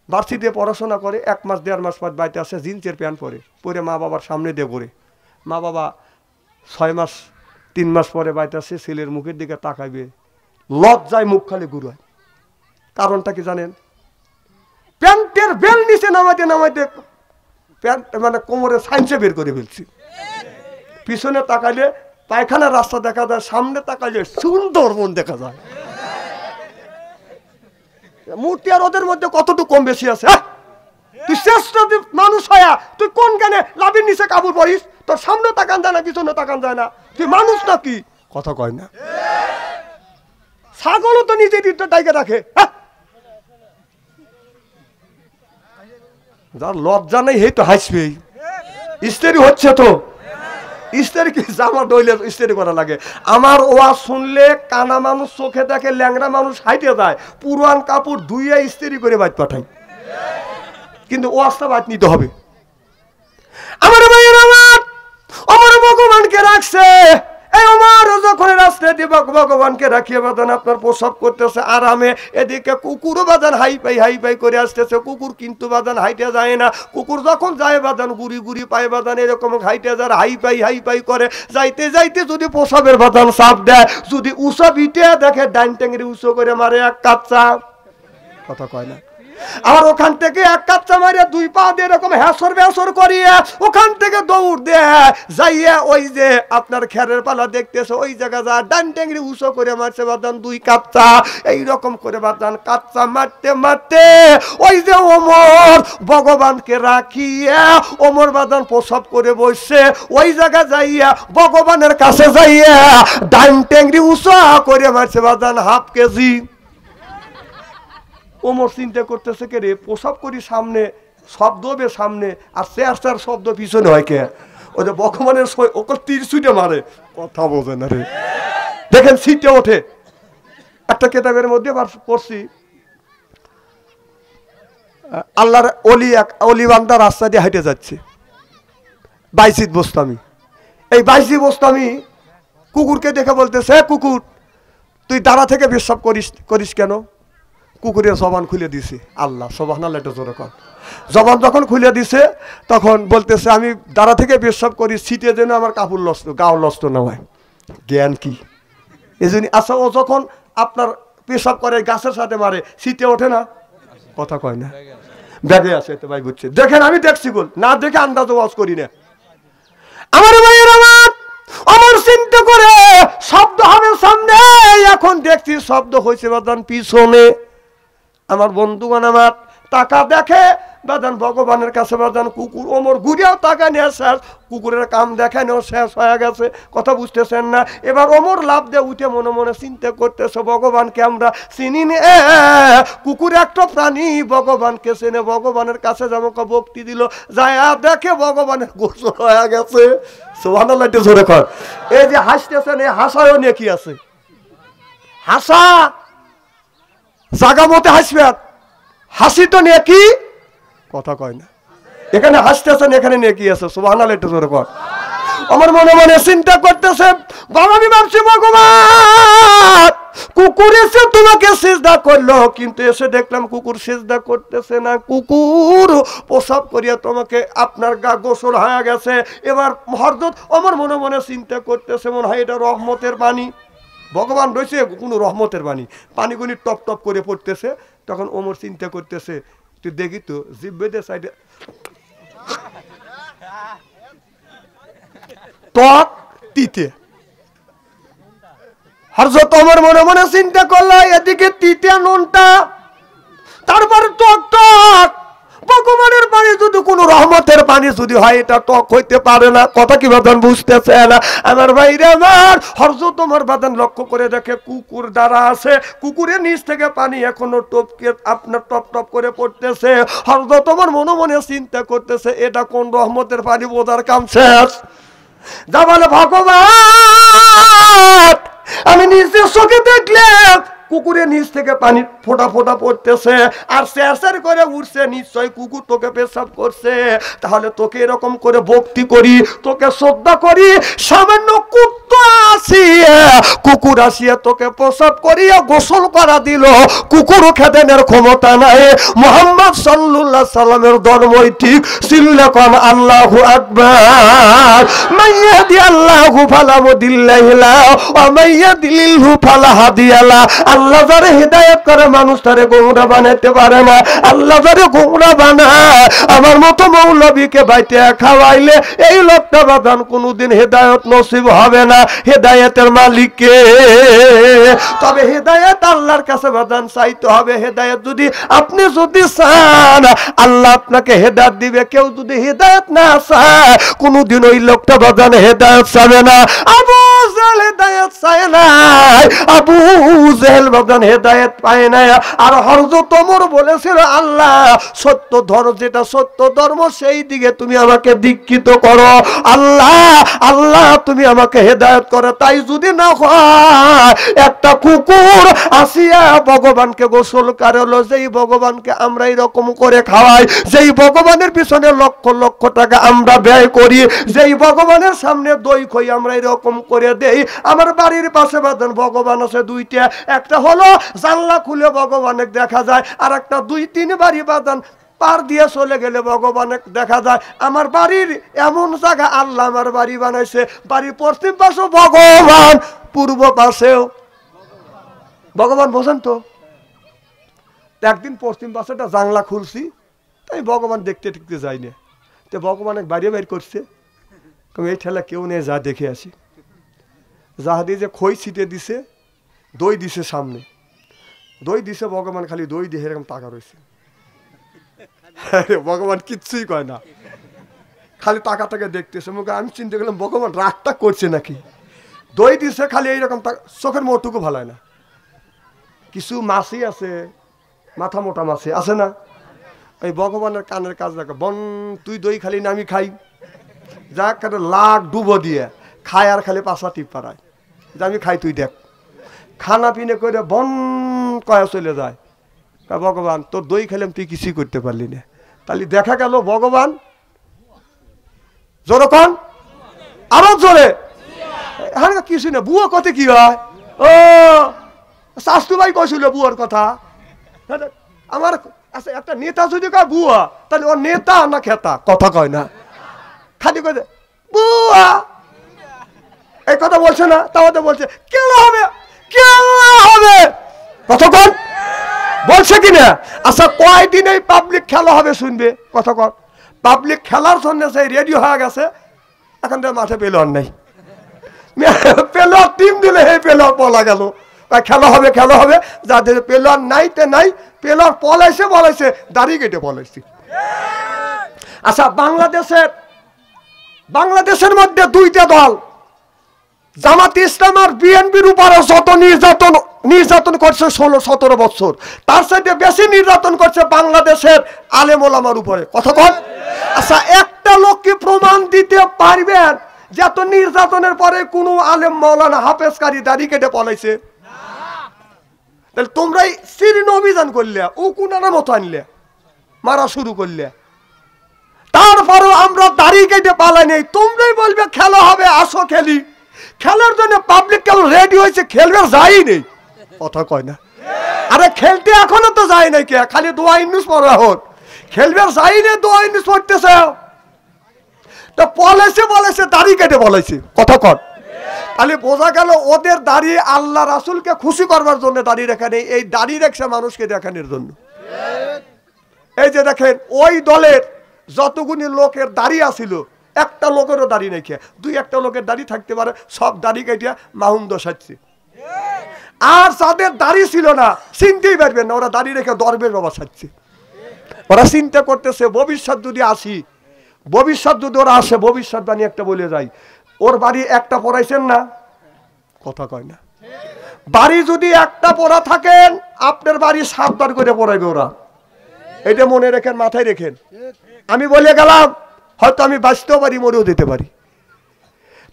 A: ভার্সিটিতে পড়াশোনা করে 1 মাস 1.5 মাস পর বাড়িতে আসে, জিন্সের প্যান্ট পরে মা বাবার সামনে দিয়ে পড়ে, মা বাবা 6 মাস 3 মাস পরে বাড়িতে আসে, ছেলের মুখের দিকে তাকাইবে, লজ্জায় মুখ খালি ঘুরায়। কারণটা কি জানেন? প্যান্টের বেল নিচে নামাইতে প্যান্ট মানে কোমরে সাইন্সে বের করে ফেলছি। পিছনে তাকাইলে পায়খানার রাস্তা দেখা যায়, সামনে তাকাইলে সুন্দরবন দেখা যায়। মূর্তি আর ওদের মধ্যে কতটুকু কম বেশি আছে? তুই শ্রেষ্ঠ মানুষ হয়া তুই কোন জ্ঞানে লাভির নিচে কাপড় পরিস? তোর সামনে তাকান যায় না, পিছনে তাকান যায় না, তুই মানুষ নাকি? কথা কয় না? ছাগলও তো নিজে ডাইকে রাখে। যার লজ্জা নেই এই তো হাসবে। ইস্তেরি হচ্ছে তো, ইস্তেরি কি জামা ডইলে ইস্তেরি করা লাগে? আমার ওয়াজ শুনলে কানা মানুষ চোখে দেখে, ল্যাংড়া মানুষ হাইটে যায়, পুরান কাপড় ধুইয়া ইস্তেরি করে বাইট পাঠাই, কিন্তু ওয়াজটা বাইট নিতে হবে। আমার ভাইয়ের আমার ভগবানকে রাখছে। এই আমার যখন রাস্তায় দিয়ে ভগবানকে রাখিয়ে বাদান আপনার প্রসাব করতেছে আরামে, এদিকে কুকুরও বাদান হাই পাই করে আসতেছে। কুকুর কিন্তু বাদান হাইটে যায় না, কুকুর যখন যায় বাদান গুড়ি পায় বাদান এরকম হাইটে যায়, হাই পাই করে যাইতে যাইতে যদি প্রসাবের বাদান চাপ দেয়, যদি উঁচা বিটে দেখে ডাইন ট্যাংরি উঁচু করে মারে এক কাচ্চা। কথা কয় না? আর ওখান থেকে এক কাচ্চা মারিয়া 2 পা দিয়ে এরকম হ্যাসর করিয়া ওখান থেকে দৌড় দেয় যাইয়া ওই যে আপনার খেরের পালা দেখতেছে ওই জায়গা যা ডান ট্যাংরি উঁচু করে মারছে বাদান 2 কাচ্চা। এইরকম করে বাদান কাচ্চা মারতে ওই যে ওমর ভগবানকে রাখিয়া ওমর বাদান প্রসাব করে বসছে, ওই জায়গা যাইয়া ভগবানের কাছে যাইয়া ডান ট্যাংরি উঁচু করে মারছে বাদান 1/2 কেজি। ওমর চিন্তা করতেছে কে রে, প্রসাব করি সামনে, শব্দ হবে সামনে, আর চেয়ার শব্দ পিছনে হয় কে? ওই যে ভগবানের ওকে তীর ছুটে মারে। কথা বোঝে না রে। দেখেন সিটে ওঠে। একটা কেতাবের মধ্যে পড়ছি, আল্লাহর অলি বান্দা রাস্তা দিয়ে হেঁটে যাচ্ছে, বাইসিত বোস্তামি। এই বাইসি বোস্তামি কুকুরকে দেখে বলতেছে, কুকুর তুই দাঁড়া থেকে বিশ্বাস করিস কেন? কুকুরের জবান খুলে দিছে। আল্লাহ সুবহানাল্লাহ, এটা জোরে কর। জবান যখন খুলে দিছে তখন বলতেছে, আমি দাঁড়া থেকে পেশাব করি সিটে যেন আমার কাপড় নষ্ট, গাও নষ্ট না হয়। জ্ঞান কি এই জন্য? আচ্ছা, ও যখন আপনার পেশাব করে গাছের সাথে মারে, সিটে ওঠে না? কথা কয় না? ব্যাগে আছে তো ভাই, বুঝছে। দেখেন আমি দেখছি গোল না দেখে আন্দাজ ওয়াজ করি না। আমার ভাইয়ের আমার চিন্তা করে শব্দ হবে সামনে, এখন দেখছি শব্দ হয়েছে বাদান পিছনে। আমার বন্ধুগণ আমার টাকা দেখে বাদান ভগবানের কাছে বাদান কুকুর ওমর ঘুরেও টাকা নিয়ে শেষ, কুকুরের কাম দেখানেও শেষ হয়ে গেছে। কথা বুঝতেছেন না? এবার ওমর লাভ দিয়ে উঠে মনে মনে চিন্তা করতেছে ভগবানকে আমরা চিনি নে, কুকুর একটা প্রাণী ভগবানকে চেনে, ভগবানের কাছে যেমন ভক্তি দিল, যায় দেখে ভগবানের গোসল হয়ে গেছে। সুবহানাল্লাহ, একটু জোরে কর। এই যে হাসতেছেন, এই হাসায়ও নিয়ে কি আছে? হাসা জাগা মতে হাসবেন, হাসি তো নিয়ে কি কথা কয় না। এখানে হাসতেছেন, এখানে নিয়ে কি আছে? সুবহানাল্লাহ, একটু জোরে কর। আমার মনে মনে চিন্তা করতেছে, আমি ভাবছি ভগবান কুকুর এসে তোমাকে সিজদা করলো, কিন্তু এসে দেখলাম কুকুর সিজদা করতেছে না, কুকুর প্রসাব করিয়া তোমাকে আপনার গা গোসল হয়ে গেছে। এবার হযরত আমার মনে মনে চিন্তা করতেছে, মনে হয় এটা রহমতের পানি। ভগবান রয়েছে কোনো রহমতের বাণী, পানিগুলি টপ টপ করে পড়তেছে। তখন ওমর চিন্তা করতেছে, তুই দেখি তো জিব্বেদের সাইডে টক তিতে। হযরত ওমর মনে মনে চিন্তা করলো, এদিকে তিতে নুনটা, তারপরে টক টক। ভগবানের পানি যদি কোনো রহমতের পানি যদি হয়, এটা টক হইতে পারে না। কথা কি বাদান বুঝতেছে না আমার ভাইরা আমার? হযরত ওমর বাদান লক্ষ্য করে দেখে কুকুর দ্বারা আছে, কুকুরের নিচ থেকে পানি এখনো টপকে আপনার টপ টপ করে পড়তেছে। হযরত ওমর মনে মনে চিন্তা করতেছে, এটা কোন রহমতের পানি, বোঝার কাম শেষ। যা বলে ভগবান, আমি নিজের চোখে দেখলাম কুকুরের নিচ থেকে পানি ফোটা ফোটা পড়তেছে আর স্যার করে উঠছে, নিশ্চয় কুকুর তোকে পেশাব করছে। তাহলে তোকে এরকম করে ভক্তি করি, তোকে শ্রদ্ধা করি, সামান্য কুকুর আসিয়া তোকে প্রসাব করিয়া গোসল করা দিল, কুকুর খেতেনের ক্ষমতা নাই। মুহাম্মদ সাল্লাল্লাহু আলাইহি সাল্লামের ধর্মই ঠিক। সিল্লা কোন আল্লাহু আকবার। মাইয়াদি আল্লাহু ফালা মুদিল্লাহি লাহু ওয়া মাইয়াদিলহু ফালা হাদিয়া লাহু। আল্লাহ যারে হেদায়েত করে মানুষ তারে গোমরা বানাইতে পারে না। আল্লাহ যারে গোমরা বানায়, আমার মতো মৌলবীকে বাইতে খাওয়াইলে এই লোকটা বাদান কোনোদিন হেদায়েত নসিব হবে না। হেদায়েতের মালিককে, তবে হেদায়েত আল্লাহর কাছে বাদান চাইতে হবে। হেদায়েত যদি আপনি যদি চান, আল্লাহ আপনাকে হেদায়েত দিবে। কেউ যদি হেদায়েত না চায়, কোনোদিন ওই লোকটা বাদান হেদায়েত চাবে না। আবু জাহেল হেদায়েত চায় নাই, আবু জাহেল বাদান হেদায়েত পায় না। আর হযরত ওমর বলেছিল, আল্লাহ সত্য ধর্ম, যেটা সত্য ধর্ম সেই দিকে তুমি আমাকে দীক্ষিত করো। আল্লাহ আল্লাহ তুমি আমাকে হেদায়েত করো। তাই যদি না হয়, একটা কুকুর আসিয়া ভগবানকে গোসল করালো, যেই ভগবানকে আমরা এরকম করে খাওয়াই, যেই ভগবানের পিছনে লক্ষ লক্ষ টাকা আমরা ব্যয় করি, যেই ভগবানের সামনে দই খই আমরা এরকম করে দেই। আমার বাড়ির পাশে বাদান ভগবান আছে দুইটা, একটা হলো জানলা খুলে ভগবানের দেখা যায়, আর একটা 2-3 বাড়ি বাদান পার দিয়ে চলে গেলে ভগবানের দেখা যায়। আমার বাড়ির এমন জায়গা আল্লাহ আমার বাড়ি বানাইছে, বাড়ির পশ্চিম পাশেও ভগবান, পূর্ব পাশেও ভগবান। বোঝেন তো? একদিন পশ্চিম পাশে একটা জানলা খুলছি, তাই ভগবান দেখতে দেখতে যাই না, তো ভগবান বাইরে বের করছে, এই ঠেলা কেউ নেই, যা দেখে আসি। যাহাদি যে খই ছিটে দিছে, দই দিছে সামনে, দই দিছে, ভগবান খালি দই দিয়ে এরকম টাকা রয়েছে। ভগবান কিচ্ছুই কয় না, খালি টাকাটাকে দেখতেছে। মুখে আমি চিন্তা করলাম ভগবান রাগটা করছে নাকি। দই দিছে খালি এইরকম, চোখের মোটুকু ভালো হয় না। কিছু মাছি আছে, মাথা মোটা মাছি আছে না, এই ভগবানের কানের কাজ দেখো, বন তুই দই খালি না আমি খাই, যা একটা লাখ ডুবো দিয়ে খায় আর খালি পাশা টিপ পাড়ায়, যে আমি খাই তুই দেখ। খানা পিনে করে বন কয়া চলে যায়। ভগবান তোর দই খেলাম, তুই কিছুই করতে পারলি না। তাহলে দেখা গেল ভগবান জোরে কন, আরো জোরে, হ্যাঁ কিছু না। বুয়া কত কি হয়? ও শাস্তু ভাই কইছিল বুয়ার কথা। আমার একটা নেতা যদি কয় বুয়া, তাহলে ও নেতা না খেতা, কথা কয় না, খালি কয় বুয়া, এই কথা বলছে না। তাহলে বলছে কেন হবে, কেন হবে, কথা কন বলছে কিনা? আচ্ছা কয়দিন এই পাবলিক খেলা হবে শুনবে, কথা কন। পাবলিক খেলার জন্য সেই রেডি হয়ে গেছে, এখন তো মাঠে পেল নাই। প্লেয়ার টিম দিলে হে প্লেয়ার পলা গেল, খেলা হবে খেলা হবে, যাদের প্লেয়ার নাইতে নাই, প্লেয়ার পলাইছে দাড়ি কেটে পলাইছে। আচ্ছা, বাংলাদেশের মধ্যে দুইটা দল, জামাত ইসলাম আর বিএনপির উপরে যত নির্যাতন করছে 16-17 বছর, তার সাথে বেশি নির্যাতন করছে বাংলাদেশের আলেম ওলামার উপরে। কথা কন। আচ্ছা, একটা লোক কি প্রমাণ দিতে পারবেন যে এত নির্যাতনের পরে কোন আলেম মাওলানা হাফেজকারী দাড়ি কেটে পলাইছে? তাহলে তোমরাই সিরিন অভিযান করলে, ও কুনার মতো আনলে, মারা শুরু করলে, তারপরেও আমরা দাড়ি কেটে পালাই নেই। তোমরাই বলবে খেলা হবে, আসো খেলি। খেলার জন্য পাবলিক কেন রেডি হয়েছে, খেলবে যাই নেই। কথা কয় না? আরে খেলতে এখনো তো যায় নাই, কে খালি দোয়া ইউনুস পড়া হোক, খেলবে যাই নেই, দোয়া ইউনুস পড়তেছে। তো বলেছে দাড়ি কেটে বলেছে। কথা কন। তাহলে বোঝা গেল ওদের দাড়ি আল্লাহ রাসূলকে খুশি করবার জন্য দাড়ি রেখা নেই, এই দাড়ি রেখছে মানুষকে দেখানোর জন্য। এই যে দেখেন, ওই দলের যতগুলি লোকের দাড়ি আছিল, একটা লোকেরও দাড়ি নেই, দুই একটা লোকের দাড়ি থাকতে পারে, সব দাড়ি কেটে মাহুন্দ সাজছে। আর যাদের দাড়ি ছিল না, চিনতেই পারবেন না, ওরা দাড়ি রেখে দরবেশ বাবা সাজছে। ওরা চিন্তা করতেছে ভবিষ্যৎ যদি আসি, ভবিষ্যৎ যদি ওরা আসে, ভবিষ্যৎবাণী একটা বলে যায়, ওর বাড়ি একটা পড়াইছেন না? কথা কয় না? বাড়ি যদি একটা পড়া থাকেন, আপনার বাড়ি 7 বার করে পড়াইবে ওরা। এটা মনে রেখেন, মাথায় রেখেন। আমি বলে গেলাম, হয়তো আমি বাঁচতেও পারি, মরেও দিতে পারি।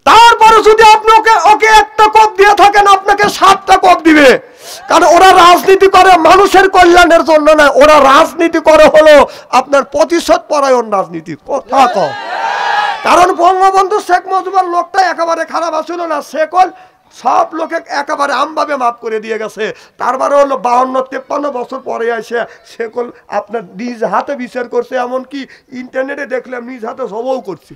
A: তারপরে যদি আপনাকে ওকে একটা কোপ দিয়ে থাকেন, আপনাকে 7টা কোপ দিবে। কারণ ওরা রাজনীতি করে মানুষের কল্যাণের জন্য না, ওরা রাজনীতি করে হলো আপনার প্রতিশোধ পরায়ণ রাজনীতি। কথা কও। কারণ বঙ্গবন্ধু শেখ মুজিবুর লোকটা একেবারে খারাপ আসছিল না, সেকল সব লোকে একেবারে আমভাবে মাফ করে দিয়ে গেছে। তারপরে হলো 52-53 বছর পরে আসে সেকল আপনার নিজ হাতে বিচার করছে, এমনকি ইন্টারনেটে দেখলাম নিজ হাতে সবও করছে।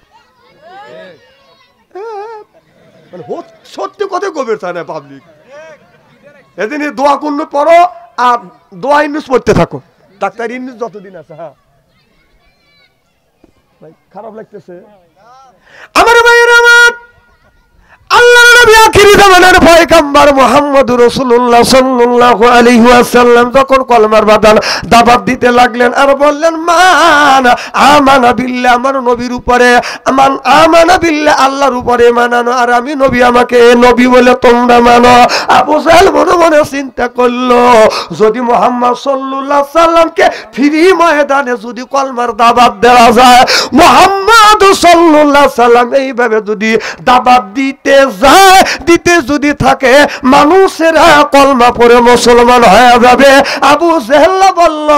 A: সত্যি কথা কবে চায় না পাবলিক। এদিন দোয়া কুন্নু পড়ো আর দোয়া ইউনুস পড়তে থাকো, ডাক্তার ইউনুস যতদিন আছে। হ্যাঁ ভাই, খারাপ লাগতেছে আমার ভাইয়ের। আমার আল্লাহর নবী আখিরি জামানার পয়গম্বর মুহাম্মদুর রাসূলুল্লাহ সাল্লাল্লাহু আলাইহি ওয়াসাল্লাম যখন কলমার বাদান দাওয়াত দিতে লাগলেন আর বললেন, মান আমানা বিল্লাহ, আমার নবীর উপরে মান আমানা বিল্লাহ, আল্লাহর উপরে মানানো, আর আমি নবী, আমাকে নবী বলে তোমরা মানো। আবু জাহেল মনে মনে চিন্তা করলো, যদি মুহাম্মদ সাল্লাল্লাহু আলাইহি সাল্লামকে ফ্রি ময়দানে যদি কলমার দাওয়াত দেওয়া যায়, মুহাম্মদ সাল্লাল্লাহু আলাইহি সাল্লাম এইভাবে যদি দাওয়াত দিতে যদি থাকে, মানুষেরা কলমা পড়ে মুসলমান হয়ে যাবে। আবু জেহেল বলল,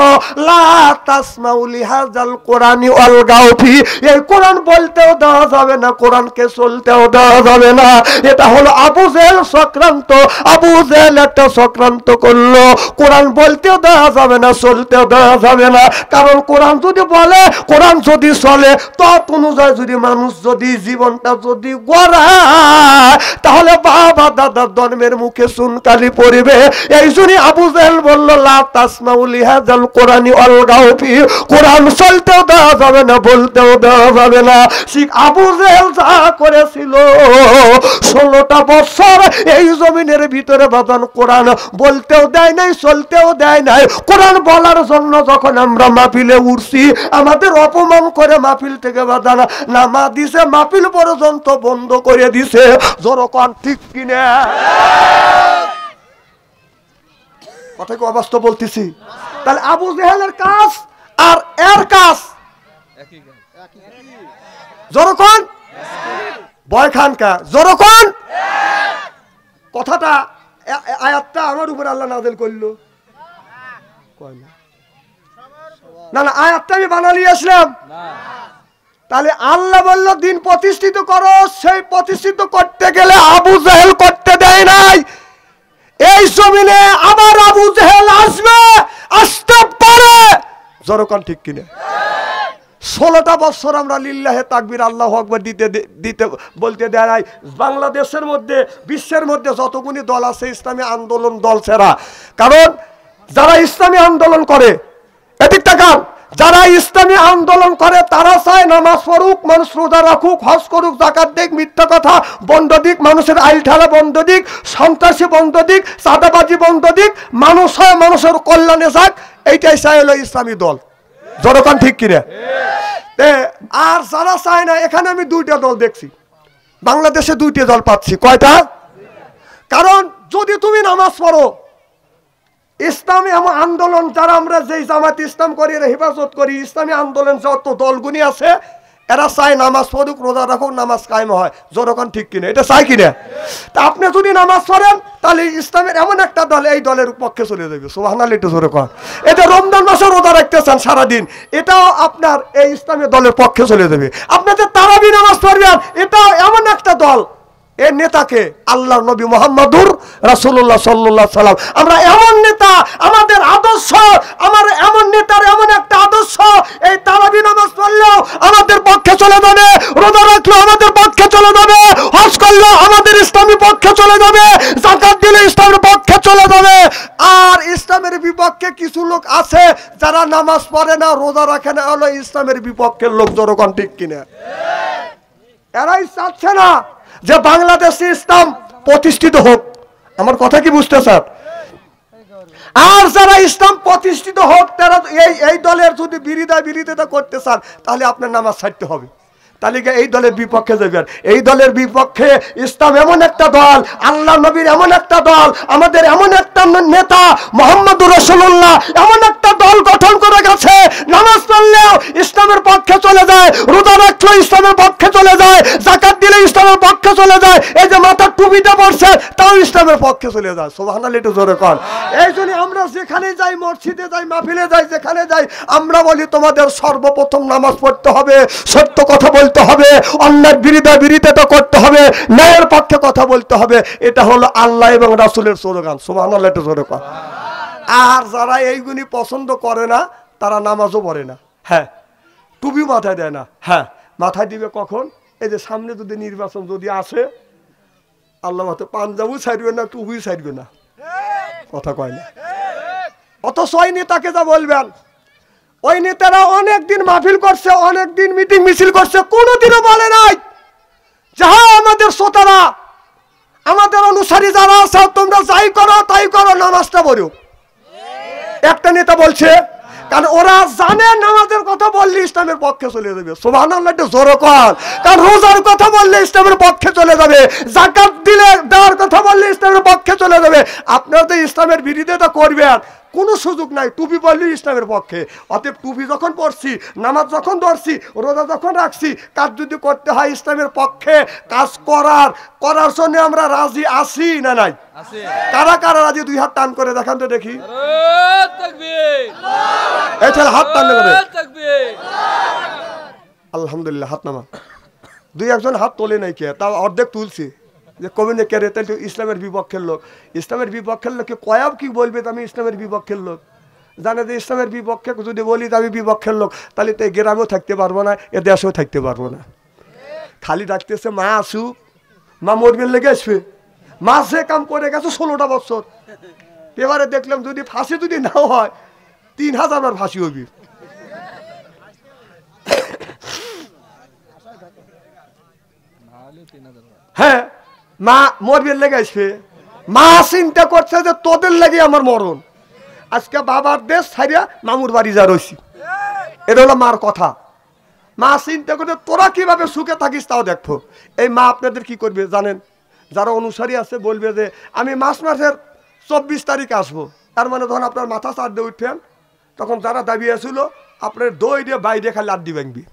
A: লা তাসমাউ লিহাযাল কোরআনি ওয়ালগাউ ফি, এই কোরআন বলতেও দেওয়া যাবে না, কোরআনকে চলতেও দেওয়া যাবে না। এটা হলো আবু জেহেল চক্রান্ত। আবু জেহেল একটা চক্রান্ত করলো, কোরআন বলতেও দেওয়া যাবে না, চলতেও দেওয়া যাবে না। কারণ কোরআন যদি বলে, কোরআন যদি চলে, তত অনুযায়ী যদি মানুষ যদি জীবনটা যদি গড়ায়, তাহলে বাবা দাদার জন্মের মুখে চুনকালি পড়বে। এই জন্য আবু জেহেল বলল, লা তাসমাউ লিহাযাল কোরআনি ওয়ালগাউ ফি, কোরআন চলতেও দেওয়া যাবে না, বলতেও দেওয়া যাবে না। ঠিক আবু জেহেল যা করেছিল 16টা বছর এই জমিনের ভিতরে বাদান কোরআন বলতেও দেয় নাই, চলতেও দেয় নাই। কোরআন বলার জন্য যখন আমরা মাহফিলে উঠছি, আমাদের অপমান করে মাহফিল থেকে বাদান নামা দিছে, মাহফিল পর্যন্ত বন্ধ করে দিছে। জোরকান ঠিক কিনা? কথা কি অবাস্তব বলতেছি? তাহলে আবু জেহেলের কাজ আর এর কাজ জোরকান বয় খান কা জোরকান। কথাটা আয়াতটা আমার উপর আল্লাহ নাযিল করলো না, না আয়াতটা আমি বানালি আসলাম। তাহলে আল্লাহ বলল দিন প্রতিষ্ঠিত করো, সেই প্রতিষ্ঠিত করতে গেলে আবু জেহেল করতে দেয় নাই। এই জমিনে আবার আবু জেহেল আসবে, আসতে পারে। জোরকান ঠিক কিনা? 16টা বছর আমরা লিল্লাহে তাকবীর আল্লাহু আকবার দিতে বলতে দেয় নাই। বাংলাদেশের মধ্যে, বিশ্বের মধ্যে যতগুলি দল আছে ইসলামী আন্দোলন দল ছাড়া, কারণ যারা ইসলামী আন্দোলন করে, এদিক তাকান, যারা ইসলামী আন্দোলন করে তারা চায় নামাজ পড়ুক, মানুষ রোজা রাখুক, হজ করুক, জাকাত দিক, মিথ্যা কথা বন্ধ দিক, মানুষের আইল ঠালা বন্ধ দিক, সন্ত্রাসী বন্ধ দিক, চাঁদাবাজি বন্ধ দিক, মানুষ হয় মানুষের কল্যাণে যাক, এইটাই চাই হলো ইসলামী দল। জনগণ ঠিক কিনা? আর যারা চায় না, এখানে আমি দুইটা দল দেখছি, বাংলাদেশে দুইটা দল পাচ্ছি। কয়টা? কারণ যদি তুমি নামাজ পড়ো, ইসলামী আন্দোলন যারা আমরা যেই জামাত ইসলাম করি, হেফাজত করি, ইসলামী আন্দোলন যত দলগুলি আছে এরা চায় নামাজ পড়ুক, রোজা রাখুক, নামাজ কায়েম হয়। জনগণ ঠিক কিনা? এটা চাই কিনা? তা আপনি যদি নামাজ পড়েন তাহলে ইসলামের এমন একটা দল এই দলের পক্ষে চলে যাবে। সুবহানাল্লাহ, একটু জোরে কর। এটা রমজান মাসে রোজা রাখতেছেন সারাদিন, এটাও আপনার এই ইসলামের দলের পক্ষে চলে যাবে। আপনি যে তারাবি নামাজ পড়বেন, এটাও এমন একটা দল, এর নেতাকে আল্লাহর নবী মুহাম্মদুর রাসূলুল্লাহ সাল্লাল্লাহু আলাইহি সাল্লাম। আমরা এমন নেতা, আমাদের আদর্শ, আমার এমন নেতার এমন একটা আদর্শ, এই তারাবি নামাজ পড়লেও আমাদের পক্ষে চলে যাবে, রোজা রাখলেও আমাদের পক্ষে চলে যাবে, হজ করলেও আমাদের ইসলামী পক্ষে চলে যাবে, যাকাত দিলে ইসলামের পক্ষে চলে যাবে। আর ইসলামের বিপক্ষে কিছু লোক আছে যারা নামাজ পড়ে না, রোজা রাখে না, হলো ইসলামের বিপক্ষের লোক। জনগণ ঠিক কিনা? এরাই চাচ্ছে না যে বাংলাদেশে ইসলাম প্রতিষ্ঠিত হোক। আমার কথা কি বুঝতে স্যার? আর যারা ইসলাম প্রতিষ্ঠিত হোক তারা এই দলের যদি বিরোধিতা করতে চান তাহলে আপনার নামাজ ছাড়তে হবে। তাহলে এই দলের বিপক্ষে যাবেন। এই দলের বিপক্ষে ইসলাম এমন একটা দল, আল্লাহ নবীর এমন একটা দল, আমাদের এমন একটা নেতা মুহাম্মদুর রাসূলুল্লাহ এমন একটা দল গঠন করে গেছে, নামাজ পড়লেও ইসলামের পক্ষে চলে যায়, রোজা রাখলেও ইসলামের পক্ষে চলে যায়, যাকাত দিলে ইসলামের পক্ষে চলে যায়, এই যে মাথার টুপিটা পড়ছে তাও ইসলামের পক্ষে চলে যায়। সুবহানাল্লাহ, একটু জোরে কর। এই জন্য আমরা যেখানে যাই, মসজিদে যাই, মাহফিলে যাই, যেখানে যাই, আমরা বলি তোমাদের সর্বপ্রথম নামাজ পড়তে হবে, সত্য কথা বলতে হবে, অন্যায় বিরোধিতা করতে হবে, ন্যায়ের পক্ষে কথা বলতে হবে। এটা হলো আল্লাহ এবং রাসূলের স্লোগান। সুবহানাল্লাহ, একটু জোরে কর। আর যারা এইগুলি পছন্দ করে না তারা নামাজও পড়ে না। হ্যাঁ, টুপি মাথায় দেয় না। হ্যাঁ, মাথায় দিবে কখন? এই যে সামনে যদি নির্বাচন যদি আসে, আল্লাহ মতে পাঞ্জাবও ছাড়বে না, টুপিও ছাড়বে না, কথা কয় না। অথচ ওই নেতাকে যা বলবেন, ওই নেতারা অনেকদিন মাহফিল করছে, অনেকদিন মিটিং মিছিল করছে, কোনোদিনও বলে নাই যাহা আমাদের শ্রোতারা, আমাদের অনুসারী যারা আছে, তোমরা যাই করো তাই করো, নামাজটা পড়ো। একটা নেতা বলছে, কারণ ওরা জানে নামাজের কথা বললে ইসলামের পক্ষে চলে যাবে। সুবহানাল্লাহ, একটু জোরে কর। কারণ রোজার কথা বললে ইসলামের পক্ষে চলে যাবে, যাকাত দিলে দেওয়ার কথা বললে ইসলামের পক্ষে চলে যাবে। আপনারা তো ইসলামের বিরোধিতা করবেন, কোনো সুযোগ নাই। টুপি পড়লে ইসলামের পক্ষে। অতএব টুপি যখন পড়ছি, নামাজ যখন ধরছি, রোজা যখন রাখছি, কাজ যদি করতে হয় ইসলামের পক্ষে কাজ করার জন্য আমরা রাজি আছি না নাই? কারা কারা রাজি? দুই হাত টান করে দেখান তো দেখি। এই ছেলে হাত টান করে। আলহামদুলিল্লাহ, হাত নামা। দুই একজন হাত তোলে নাই, কে তাও অর্ধেক তুলছি, যে কবিনে কে রে, তাহলে ইসলামের বিপক্ষের লোক। ইসলামের বিপক্ষের লোককে কয়াব কি বলবে আমি ইসলামের বিপক্ষের লোক? জানে যে ইসলামের বিপক্ষে যদি বলি আমি বিপক্ষের লোক, তাহলে তো এই গ্রামেও থাকতে পারবো না, এ দেশেও থাকতে পারবো না। খালি ডাকতেছে মা আসুক, মা মরবেন লেগে আসবে। মা সে কাম করে গেছে 16টা বছর। এবারে দেখলাম যদি ফাঁসি যদি নাও হয়, 3000 বার ফাঁসি হবি। হ্যাঁ, মা মরবেন লেগে আসবে। মা চিন্তা করছে যে তোদের লেগে আমার মরণ। আজকে বাবার দেশ ছাড়িয়া মামুর বাড়ি যা রয়েছি, এটা হলো মার কথা। মা চিন্তা করছে তোরা কিভাবে সুখে থাকিস তাও দেখো। এই মা আপনাদের কি করবে জানেন? যারা অনুসারী আছে বলবে যে আমি মাসের 24 তারিখ আসবো। তার মানে তখন আপনার মাথা চার দিয়ে উঠেন, তখন যারা দাবি আসছিল আপনার দই দিয়ে বাইরে খালি আড্ডি ভাঙবি।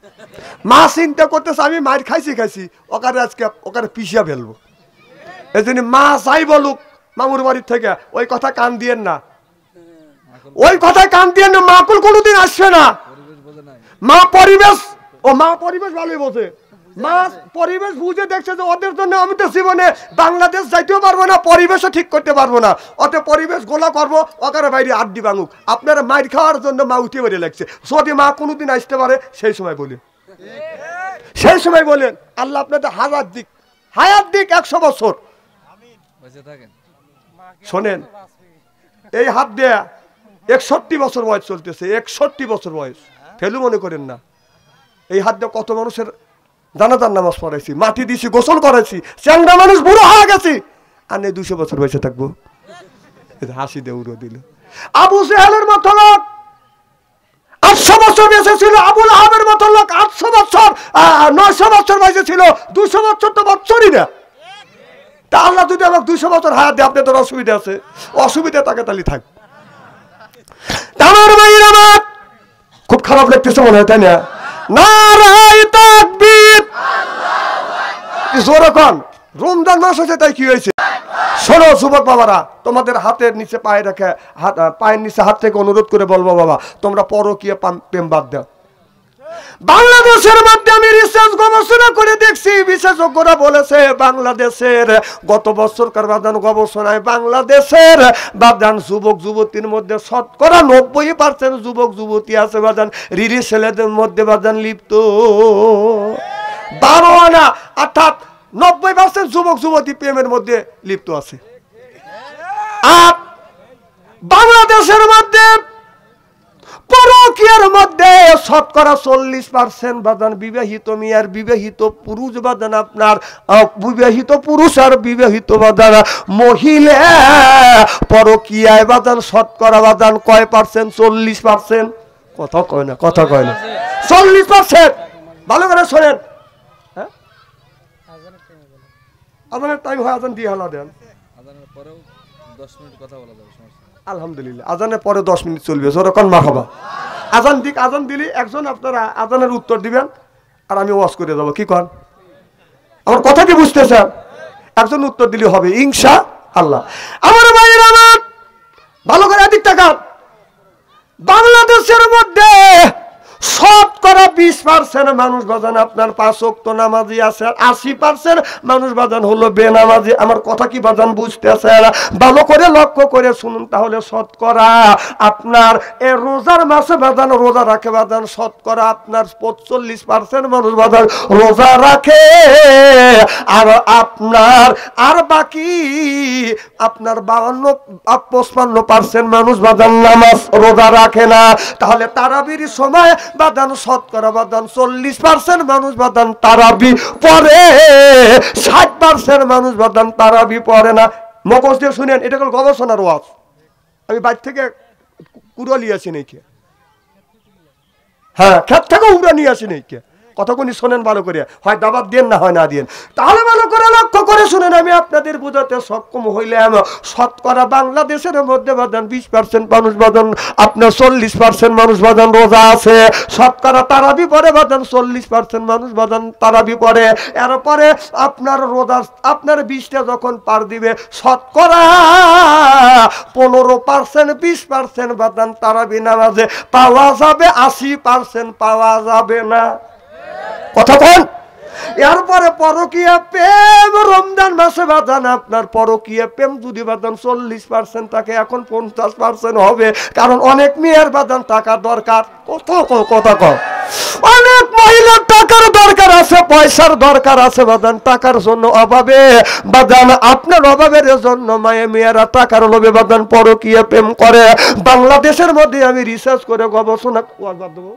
A: মা চিন্তা করতেছে আমি মার খাইছি, ওখানে আজকে ওখানে পিছিয়ে ফেলবো। এই জন্য মা যাই বলুক মামুর বাড়ির থেকে, ওই কথা কান দিয়েন না, ওই কথায় কান দিয়েন না। মাকুল কোনোদিন আসবে না। মা পরিবেশ ভালোই বোঝে। মা পরিবেশ বুঝে দেখছে যে ওদের জন্য আমি তো জীবনে বাংলাদেশ যাইতেও পারবো না, পরিবেশও ঠিক করতে পারবো না, অত পরিবেশ গোলা করবো, ওখানে বাইরে আড্ডি ভাঙুক। আপনারা মাইর খাওয়ার জন্য মা উঠে বেরিয়ে লাগছে। যদি মা কোনোদিন আসতে পারে সেই সময় বলেন, আল্লাহ আপনাদের হায়াত দিক 100 বছর। শোনেন, এই হাত দেয়া 61 বছর বয়স চলতেছে, 61 বছর বয়স। ফেলু মনে করেন না। এই হাত দিয়ে কত মানুষের জানাজার নামাজ পড়াইছি, মাটি দিছি, গোসল করাইছি, চ্যাংড়া মানুষ বুড়ো হয়ে গেছি, আর নেই 200 বছর বেঁচে থাকবো। হাসি দিয়ে উড়ো দিল। আবু জেহেলের মতো লোক 800 বছর বেঁচে ছিল, আবুল আহাবের মতো লোক 800 বছর 900 বছর বেঁচে ছিল, 200 বছর তো বছরই না। তা আল্লাহ যদি আমাকে 200 বছর হায়াত দেয়, আপনাদের অসুবিধা আছে, অসুবিধা তাকে তালি থাক। আমার ভাইয়ের আমার খুব খারাপ লাগতেছে মনে হয়, তাই না? নারায়ে তাকবীর, জোরে কোন। রমজান মাস হয়েছে তাই কি হয়েছে? শোনো যুবক বাবারা, তোমাদের হাতের নিচে পায়ে রেখে, পায়ের নিচে হাত থেকে অনুরোধ করে বলবো, বাবা তোমরা পরকীয়া প্রেম বাদ দাও। বাংলাদেশের মধ্যে আমি রিসার্চ গবেষণা করে দেখছি, বিশেষজ্ঞরা বলেছে বাংলাদেশের গত বছরকার বাদান গবেষণায় বাংলাদেশের বাদান যুবক যুবতীর মধ্যে শতকরা 90% যুবক যুবতী আছে বাদান রিরি ছেলেদের মধ্যে বাদান লিপ্ত। 12 আনা অর্থাৎ 90% যুবক যুবতী প্রেমের মধ্যে লিপ্ত আছে। আর বাংলাদেশের মধ্যে পরকীয়ার মধ্যে শতকরা 40% বাদান বিবাহিত মেয়ের, বিবাহিত পুরুষ বাদান আপনার বিবাহিত পুরুষ আর বিবাহিত বাদান মহিলা পরকীয়ায় বাদান শতকরা বাদান কয় পার্সেন্ট? 40%। কথা কয় না, কথা কয় না, 40%। ভালো করে শোনেন। হ্যাঁ, আজানের টাইম হয়, আজান দিয়ে হালা দেন। আজানের পরেও 10 মিনিট কথা বলা যাবে, আলহামদুলিল্লাহ। আজানের পরে 10 মিনিট চলবে, জোরকন মারহাবা। আজান দিক, আজান দিলে একজন আপনারা আজানের উত্তর দিবেন আর আমি ওয়াজ করে যাবো। কি কন? আমার কথা কি বুঝতেছেন? একজন উত্তর দিলে হবে ইনশাআল্লাহ। আমার ভাইয়ের আমার ভালো করে এদিক তাকান। বাংলাদেশের মধ্যে শতকরা 20% মানুষ বাজান আপনার 5 ওয়াক্ত নামাজি আছে, আর 80% মানুষ বাজান হলো বেনামাজি। আমার কথা কি বাজান বুঝতেছে? ভালো করে লক্ষ্য করে শুনুন তাহলে। শতকরা আপনার এ রোজার মাসে বাজান রোজা রাখে বাজান শতকরা আপনার 45% মানুষ বাজান রোজা রাখে, আর আপনার আর বাকি আপনার 52-55% মানুষ বাজান নামাজ রোজা রাখে না। তাহলে তারাবির সময় বাদান শতকরা বাদান 40% মানুষ বাদান তারাবি পড়ে, 60% মানুষ বাদান তারাবি পড়ে না। মগজ দিয়ে শুনেন, এটা হল গবেষণার ওয়াজ। আমি বাইর থেকে কুড়া নিয়ে আসি নাকি? হ্যাঁ, ক্ষেত থেকে উড়া নিয়ে আসি নাকি? কতক্ষণ শোনেন ভালো করে, হয় দাবাত দেন না হয় না দেন। তাহলে ভালো করে লক্ষ্য করে শুনেন, আমি আপনাদের বোঝাতে সক্ষম হইলাম। শতকরা বাংলাদেশের মধ্যে বাদান 20% মানুষ বাদান আপনার 40% মানুষ বাদান রোজা আছে। শতকরা তারাবি পরে বাদান 40% মানুষ বাদান তারাবি পরে। এরপরে আপনার রোজা আপনার 20টা যখন পার দিবে শতকরা 15% 20% বাদান তারাবি নামাজে পাওয়া যাবে, 80% পাওয়া যাবে না। কথা বল। এরপরে পরকীয়া প্রেম রমজান মাসে বাদান আপনার পরকীয়া প্রেম যদি বাদান 40% থাকে, এখন 50% হবে, কারণ অনেক মেয়ের বাদান টাকা দরকার। কথা কম, অনেক মহিলার টাকার দরকার আছে, পয়সার দরকার আছে বাদান। টাকার জন্য অভাবে বাদান আপনার অভাবের জন্য মেয়েরা টাকার লোভে বাদান পরকীয়া প্রেম করে। বাংলাদেশের মধ্যে আমি রিসার্চ করে গবেষণা দেবো।